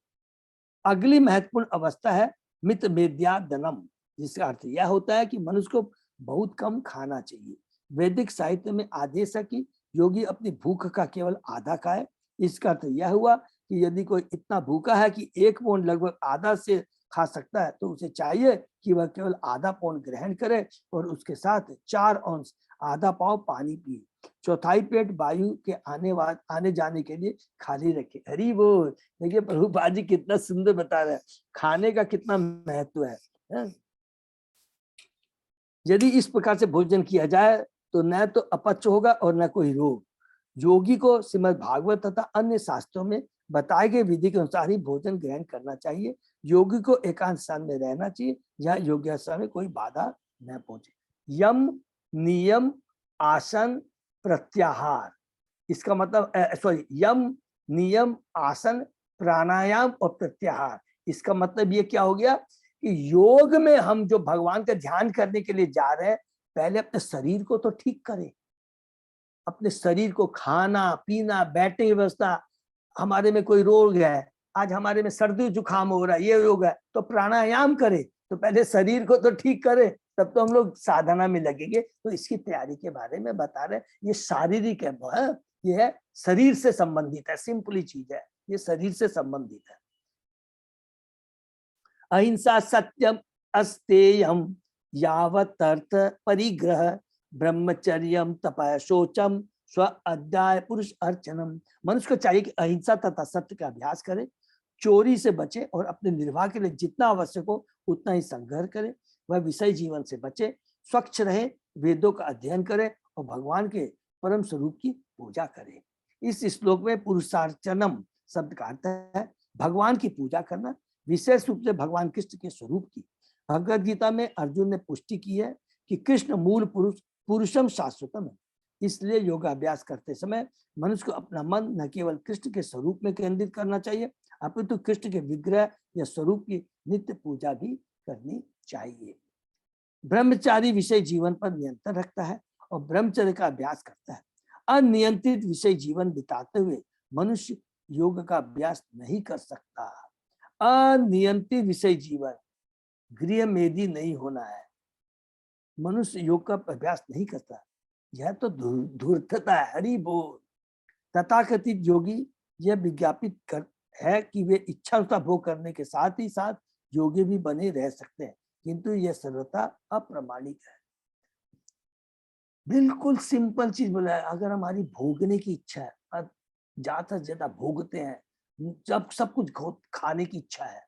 अगली महत्वपूर्ण अवस्था है मित मेद्यादनम, जिसका अर्थ यह होता है कि मनुष्य को बहुत कम खाना चाहिए। वैदिक साहित्य में आदेश है कि योगी अपनी भूख का केवल आधा खाए। इसका अर्थ यह हुआ कि यदि कोई इतना भूखा है कि एक पौंड लगभग आधा से खा सकता है तो उसे चाहिए कि वह केवल आधा पौंड ग्रहण करे और उसके साथ 4 औंस आधा पाव पानी पिए। चौथाई पेट वायु के आने जाने के लिए खाली रखे। हरि बोल। देखिए प्रभुपाद जी कितना सुंदर बता रहे हैं खाने का कितना महत्व है। यदि इस प्रकार से भोजन किया जाए तो न तो अपच होगा और न कोई रोग। योगी को श्रीमद् भागवत तथा अन्य शास्त्रों में बताए गए विधि के अनुसार ही भोजन ग्रहण करना चाहिए। योगी को एकांत स्थान में रहना चाहिए, यहाँ योग्यासन में कोई बाधा न पहुंचे। यम नियम आसन प्रत्याहार, इसका मतलब यम नियम आसन प्राणायाम और प्रत्याहार, इसका मतलब ये क्या हो गया कि योग में हम जो भगवान का ध्यान करने के लिए जा रहे हैं पहले अपने शरीर को तो ठीक करें। अपने शरीर को खाना पीना बैठने की व्यवस्था, हमारे में कोई रोग है, आज हमारे में सर्दी जुकाम हो रहा है, ये रोग है, तो प्राणायाम करें। तो पहले शरीर को तो ठीक करें तब तो हम लोग साधना में लगेंगे। तो इसकी तैयारी के बारे में बता रहे हैं। ये शारीरिक है, ये है शरीर से संबंधित है, सिंपली चीज है, ये शरीर से संबंधित है। अहिंसा सत्यम अस्तेयम यावत् अर्थ परिग्रह ब्रह्मचर्यम तपः शौचम स्व अध्याय पुरुष अर्चनम। मनुष्य को चाहिए कि अहिंसा तथा सत्य का अभ्यास करे, चोरी से बचे और अपने निर्वाह के लिए जितना आवश्यक हो उतना ही संग्रह करे। वह विषय जीवन से बचे, स्वच्छ रहे, वेदों का अध्ययन करे और भगवान के परम स्वरूप की पूजा करे। इस श्लोक में पुरुषार्चनम शब्द का अर्थ है भगवान की पूजा करना, विशेष रूप से भगवान कृष्ण के स्वरूप की। भगवद गीता में अर्जुन ने पुष्टि की है कि कृष्ण मूल पुरुष पुरुषम शाश्वतम है। इसलिए योगाभ्यास करते समय मनुष्य को अपना मन न केवल कृष्ण के स्वरूप में केंद्रित करना चाहिए अपितु कृष्ण के विग्रह या स्वरूप की नित्य पूजा भी करनी चाहिए। ब्रह्मचारी विषय जीवन पर नियंत्रण रखता है और ब्रह्मचर्य का अभ्यास करता है। अनियंत्रित विषय जीवन बिताते हुए मनुष्य योग का अभ्यास नहीं कर सकता। अनियंत्रित विषय जीवन, गृह मेदी नहीं होना है, मनुष्य योग का अभ्यास नहीं करता, यह तो धूर्तता है। हरि बोल। तथाकथित योगी यह विज्ञापित है कि वे इच्छा का भोग करने के साथ ही साथ योगी भी बने रह सकते हैं, किंतु यह सर्वथा अप्रामाणिक है। बिल्कुल सिंपल चीज बोला है, अगर हमारी भोगने की इच्छा है और ज्यादा से ज्यादा भोगते हैं, जब सब कुछ खाने की इच्छा है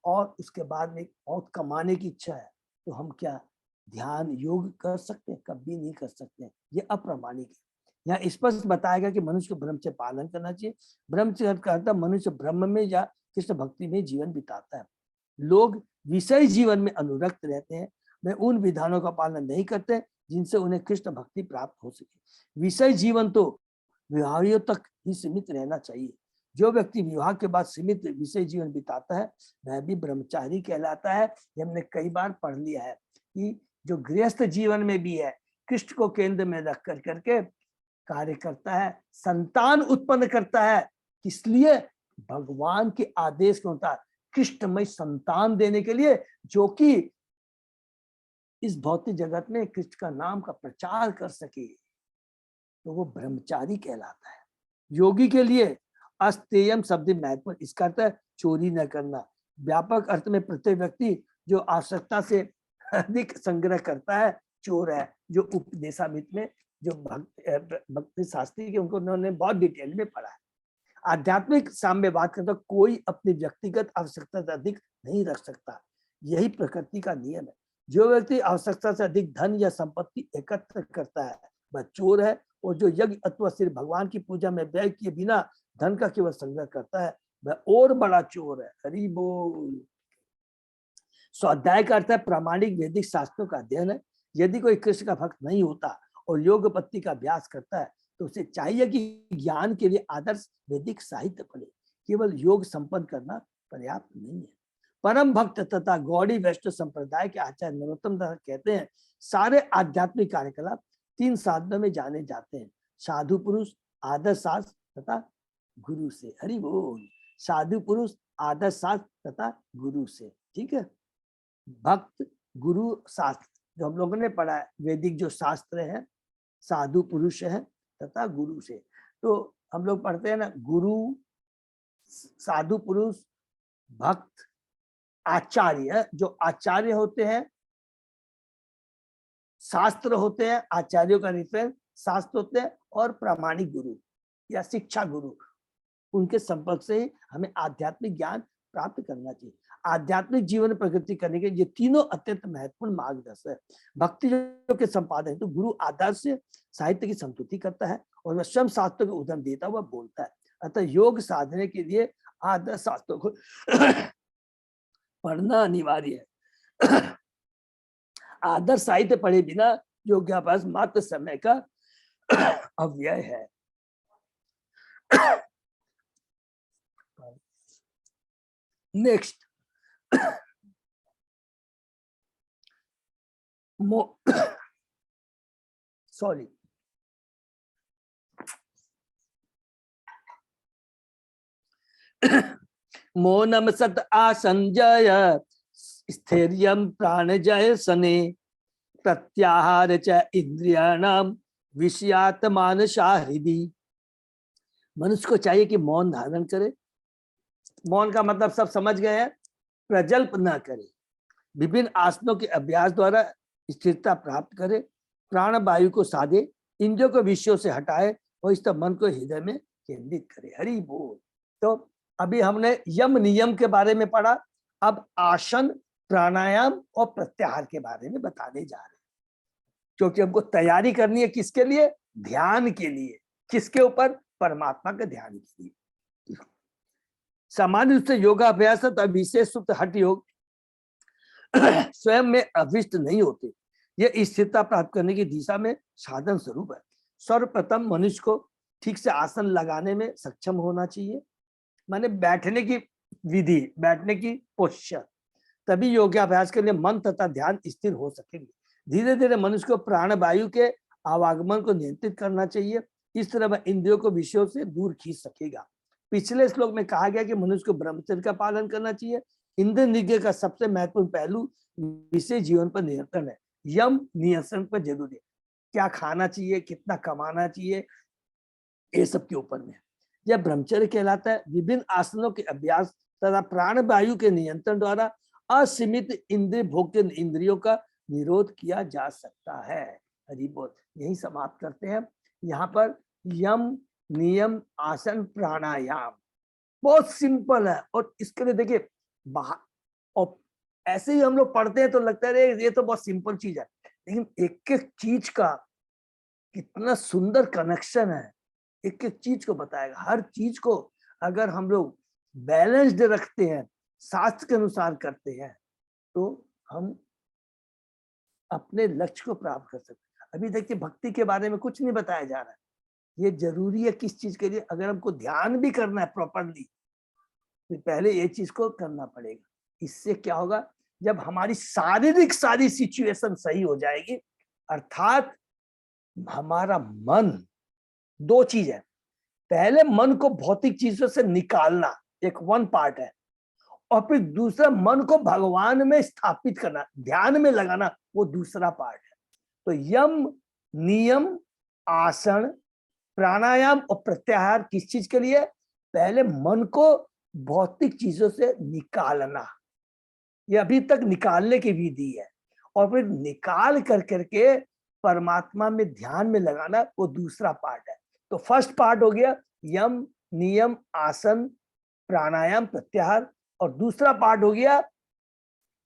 और उसके बाद में बहुत कमाने की इच्छा है, तो हम क्या ध्यान योग कर सकते हैं? कभी नहीं कर सकते। ये अप्रामाणिक है। यहाँ स्पष्ट बताया गया कि मनुष्य को ब्रह्मचर्य पालन करना चाहिए। ब्रह्मचर्य का अर्थ मनुष्य ब्रह्म में या कृष्ण भक्ति में जीवन बिताता है। लोग विषय जीवन में अनुरक्त रहते हैं, वे उन विधानों का पालन नहीं करते जिनसे उन्हें कृष्ण भक्ति प्राप्त हो सके। विषय जीवन तो विवाहियों तक ही सीमित रहना चाहिए। जो व्यक्ति विवाह के बाद सीमित विषय जीवन बिताता है वह भी ब्रह्मचारी कहलाता है। ये हमने कई बार पढ़ लिया है कि जो गृहस्थ जीवन में भी है, कृष्ण को केंद्र में रख कर करके कार्य करता है, संतान उत्पन्न करता है। इसलिए भगवान के आदेश के अनुसार कृष्णमय संतान देने के लिए, जो कि इस भौतिक जगत में कृष्ण का नाम का प्रचार कर सके, तो वो ब्रह्मचारी कहलाता है। योगी के लिए अस्तेयम शब्द महत्वपूर्ण, इसका अर्थ है चोरी न करना। व्यापक अर्थ में प्रत्येक व्यक्ति जो आवश्यकता से अधिक संग्रह करता है चोर है। जो उपदेशामृत में जो भक्ति शास्त्री के उनको उन्होंने बहुत डिटेल में पढ़ा है। आध्यात्मिक साम्य बात करता, कोई अपनी व्यक्तिगत आवश्यकता से अधिक नहीं रख सकता, यही प्रकृति का नियम है। जो व्यक्ति आवश्यकता से अधिक धन या संपत्ति एकत्र करता है वह चोर है, और जो यज्ञ अथवा सिर्फ भगवान की पूजा में व्यय किए बिना धन का केवल संग्रह करता है वह और बड़ा चोर है। हरि बोल। स्वाध्याय का अर्थ है प्रामाणिक वैदिक शास्त्रों का अध्ययन है। यदि कोई कृष्ण का भक्त नहीं होता और योग पत्ति का अभ्यास करता है तो उसे चाहिए कि ज्ञान के लिए आदर्श वैदिक साहित्य पढ़े। केवल योग संपन्न करना पर्याप्त नहीं है। परम भक्त तथा गौड़ी वैष्णव संप्रदाय के आचार्य नरोत्तम दास कहते हैं, सारे आध्यात्मिक कार्यकलाप 3 साधनों में जाने जाते हैं, साधु पुरुष, आदर्श शास्त्र तथा गुरु से। हरि बोल। साधु पुरुष, आदर्श शास्त्र तथा गुरु से। ठीक है। भक्त, गुरु, शास्त्र जो हम लोगों ने पढ़ा है, वैदिक जो शास्त्र है, साधु पुरुष है तथा गुरु से। तो हम लोग पढ़ते हैं ना, गुरु, साधु पुरुष, भक्त, आचार्य। जो आचार्य होते हैं, शास्त्र होते हैं, आचार्यों का रेफरेंस शास्त्र होते हैं, और प्रामाणिक गुरु या शिक्षा गुरु, उनके संपर्क से ही हमें आध्यात्मिक ज्ञान प्राप्त करना चाहिए। आध्यात्मिक जीवन प्रगति करने के ये तीनों अत्यंत महत्वपूर्ण मार्गदर्शक है। भक्ति के संपादन तो गुरु आदर्श साहित्य की संतुति करता है और वह स्वयं शास्त्रों को उदाहरण देता हुआ बोलता है। अतः योग साधने के लिए आदर्श शास्त्रों को पढ़ना अनिवार्य है। आदर्श साहित्य पढ़े बिना योगाभ्यास मात्र समय का अव्यय है। नेक्स्ट, सॉरी, मौनम सत आसंजय स्थैर्यं प्राणजय सने प्रत्याहार च इंद्रियाणाम विषयात्मान शाहृदि। मनुष्य को चाहिए कि मौन धारण करे। मौन का मतलब सब समझ गए हैं, प्रजल्प न करे, विभिन्न आसनों के अभ्यास द्वारा स्थिरता प्राप्त करे, प्राण वायु को साधे, इंद्रियों को विषयों से हटाए और इस तरह मन को हृदय में केंद्रित करे। हरि बोल। तो अभी हमने यम नियम के बारे में पढ़ा, अब आसन, प्राणायाम और प्रत्याहार के बारे में बताने जा रहे हैं, क्योंकि हमको तैयारी करनी है किसके लिए? ध्यान के लिए। किसके ऊपर? परमात्मा के ध्यान के लिए। सामान्य रूप से योगाभ्यास तथा विशेष रूप से हठ योग स्वयं में अभिष्ट नहीं होते, यह स्थिरता प्राप्त करने की दिशा में साधन स्वरूप है। सर्वप्रथम मनुष्य को ठीक से आसन लगाने में सक्षम होना चाहिए, माने बैठने की विधि, बैठने की पोस्चर, तभी योगाभ्यास के लिए मन तथा ध्यान स्थिर हो सकेंगे। धीरे धीरे मनुष्य को प्राण वायु के आवागमन को नियंत्रित करना चाहिए, इस तरह वह इंद्रियों को विषयों से दूर खींच सकेगा। पिछले श्लोक में कहा गया कि मनुष्य को ब्रह्मचर्य का पालन करना चाहिए। इंद्र निग्रह का सबसे महत्वपूर्ण पहलू विषय जीवन पर नियंत्रण है। यम नियंत्रण पर जरूरी है, क्या खाना चाहिए, कितना कमाना चाहिए, ये सब के ऊपर में यह ब्रह्मचर्य कहलाता है। विभिन्न आसनों के अभ्यास तथा प्राण वायु के नियंत्रण द्वारा असीमित इंद्रिय भोग्य इंद्रियों का निरोध किया जा सकता है। हरि बोल। यही समाप्त करते हैं। यहाँ पर यम नियम आसन प्राणायाम बहुत सिंपल है, और इसके लिए देखिए बाहर और ऐसे ही हम लोग पढ़ते हैं तो लगता है ये तो बहुत सिंपल चीज है, लेकिन एक एक चीज का कितना सुंदर कनेक्शन है, एक एक चीज को बताएगा। हर चीज को अगर हम लोग बैलेंस्ड रखते हैं, शास्त्र के अनुसार करते हैं, तो हम अपने लक्ष्य को प्राप्त कर सकते हैं। अभी देखिए भक्ति के बारे में कुछ नहीं बताया जा रहा है। ये जरूरी है किस चीज के लिए? अगर हमको ध्यान भी करना है प्रॉपरली, तो पहले ये चीज को करना पड़ेगा। इससे क्या होगा? जब हमारी शारीरिक सारी सिचुएशन सही हो जाएगी, अर्थात हमारा मन, दो चीज है। पहले मन को भौतिक चीजों से निकालना एक वन पार्ट है, और फिर दूसरा मन को भगवान में स्थापित करना, ध्यान में लगाना, वो दूसरा पार्ट है। तो यम नियम आसन प्राणायाम और प्रत्याहार किस चीज के लिए? पहले मन को भौतिक चीजों से निकालना, ये अभी तक निकालने की विधि है, और फिर निकाल कर करके परमात्मा में ध्यान में लगाना, वो दूसरा पार्ट है। तो फर्स्ट पार्ट हो गया यम नियम आसन प्राणायाम प्रत्याहार, और दूसरा पार्ट हो गया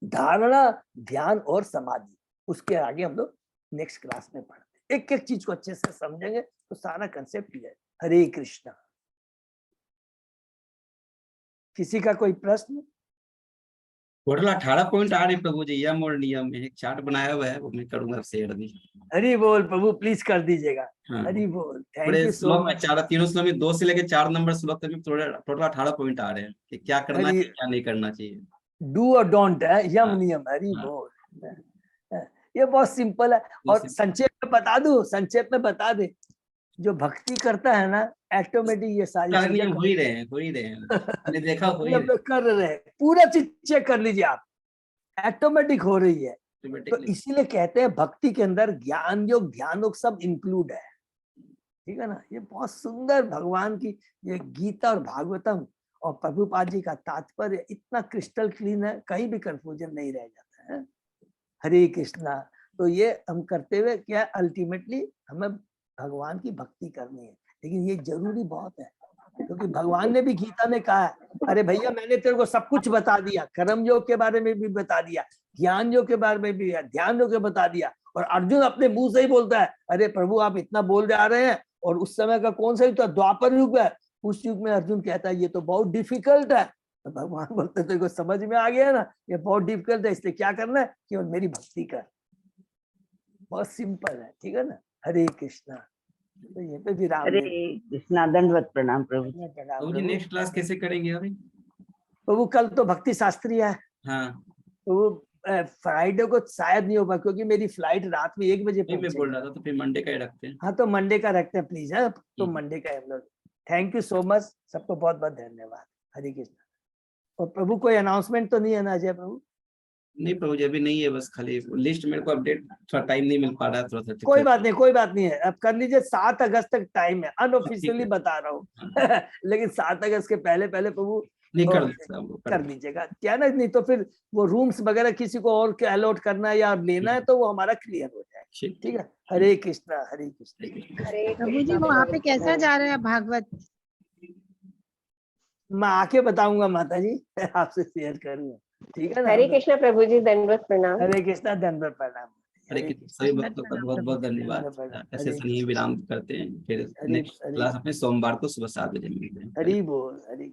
धारणा ध्यान और समाधि। उसके आगे हम लोग नेक्स्ट क्लास में पढ़ते हैं। एक एक चीज को अच्छे से समझेंगे तो सारा कंसेप्ट क्लियर है। हरे कृष्णा। किसी का कोई प्रश्न? टोटल 18 पॉइंट आ रहे प्रभु जी, यम और नियम में एक चार्ट बनाया हुआ है, वो मैं करूंगा शेयर भी। हरि बोल प्रभु, प्लीज कर दीजिएगा। हाँ। हरि बोल। थैंक पूरे यू सो श्लोक में मच। तीनों श्लोक में 2 से लेकर 4 नंबर श्लोक तक में टोटल 18 पॉइंट आ रहे हैं कि क्या करना हरि- चाहिए क्या नहीं करना चाहिए। डू और डोंट है यम हाँ, नियम। हरि हाँ। बोल। ये बहुत सिंपल है। और संक्षेप में बता दूं, संक्षेप में बता दे, जो भक्ति करता है ना, ऑटोमेटिक ये सारी सारे चीजें नियम हो ही रहे हैं, हो ही रहे हैं, मैंने देखा हो ही हम लोग कर रहे हैं। पूरा चीज चेक कर लीजिए आप, ऑटोमेटिक हो रही है। तो ऑटोमेटिकली। इसीलिए कहते हैं भक्ति के अंदर ज्ञान योग ध्यान योग सब इंक्लूड है। ठीक है ना? ये बहुत सुंदर भगवान की ये गीता और भागवतम और प्रभुपाद जी का तात्पर्य इतना क्रिस्टल क्लीन है, कहीं भी कंफ्यूजन नहीं रह जाता है। हरे कृष्णा। तो ये हम करते हुए क्या, अल्टीमेटली हमें भगवान की भक्ति करनी है, लेकिन ये जरूरी बहुत है, क्योंकि भगवान ने भी गीता में कहा है, अरे भैया मैंने तेरे को सब कुछ बता दिया, कर्म योग के बारे में भी बता दिया, ज्ञान योग के बारे में भी, ध्यान योग के बता दिया। और अर्जुन अपने मुंह से ही बोलता है, अरे प्रभु आप इतना बोल जा रहे हैं, और उस समय का कौन सा युग था? द्वापर युग है। उस युग में अर्जुन कहता है ये तो बहुत डिफिकल्ट है। तो भगवान बोलते तेरे को समझ में आ गया ना, ये बहुत डिफिकल्ट है, इसलिए क्या करना है, केवल मेरी भक्ति कर। बहुत सिंपल है। ठीक है ना? हरे कृष्णा। तो ये पे विराम हरे देते कृष्णा। दंडवत प्रणाम प्रभु। हैं। प्रणाम प्रभु जी प्रभु। नेक्स्ट क्लास कैसे करेंगे अभी? प्रभु कल तो भक्ति शास्त्री है, हाँ, तो फ्राइडे को शायद नहीं होगा, क्योंकि मेरी फ्लाइट रात में 1 बजे नहीं मैं पहुंचेगी। बोल रहा था तो फिर मंडे का ही रखते हैं। हाँ तो मंडे का रखते हैं प्लीज। है तो हम्म। मंडे का हम लोग। थैंक यू सो मच, सबको बहुत बहुत धन्यवाद। हरे कृष्ण। और प्रभु कोई अनाउंसमेंट तो नहीं है ना अजय प्रभु? नहीं प्रभु जी अभी नहीं है, बस खाली लिस्ट मेरे को अपडेट थोड़ा टाइम नहीं मिल पा रहा है, थोड़ा सा कोई बात नहीं, कोई बात नहीं है, अब कर लीजिए। 7 अगस्त तक टाइम है, अनऑफिशियली ठीक है। बता रहा हूँ लेकिन 7 अगस्त के पहले पहले प्रभु नहीं कर और देता हूँ, कर दीजिएगा क्या ना, नहीं तो फिर वो रूम्स वगैरह किसी को और अलॉट करना है या लेना है तो वो हमारा क्लियर हो जाए। ठीक ठीक है? हरे कृष्णा। हरे कृष्णा। है। प्रभु जी वहाँ पे कैसा जा रहा है भागवत? मैं आके बताऊंगा माता जी, आपसे शेयर करूंगा। ठीक है ना? हरे कृष्णा प्रभु जी, दंडवत प्रणाम। हरे कृष्णा। दंडवत प्रणाम। हरे हरे कृष्ण। सभी भक्तों का बहुत बहुत कृष्णा। धन्यवाद। ऐसे नहीं विराम करते हैं, फिर हरे नेक्स्ट क्लास अपने सोमवार को सुबह 7 बजे मिलते हैं। हरि बोल। हरि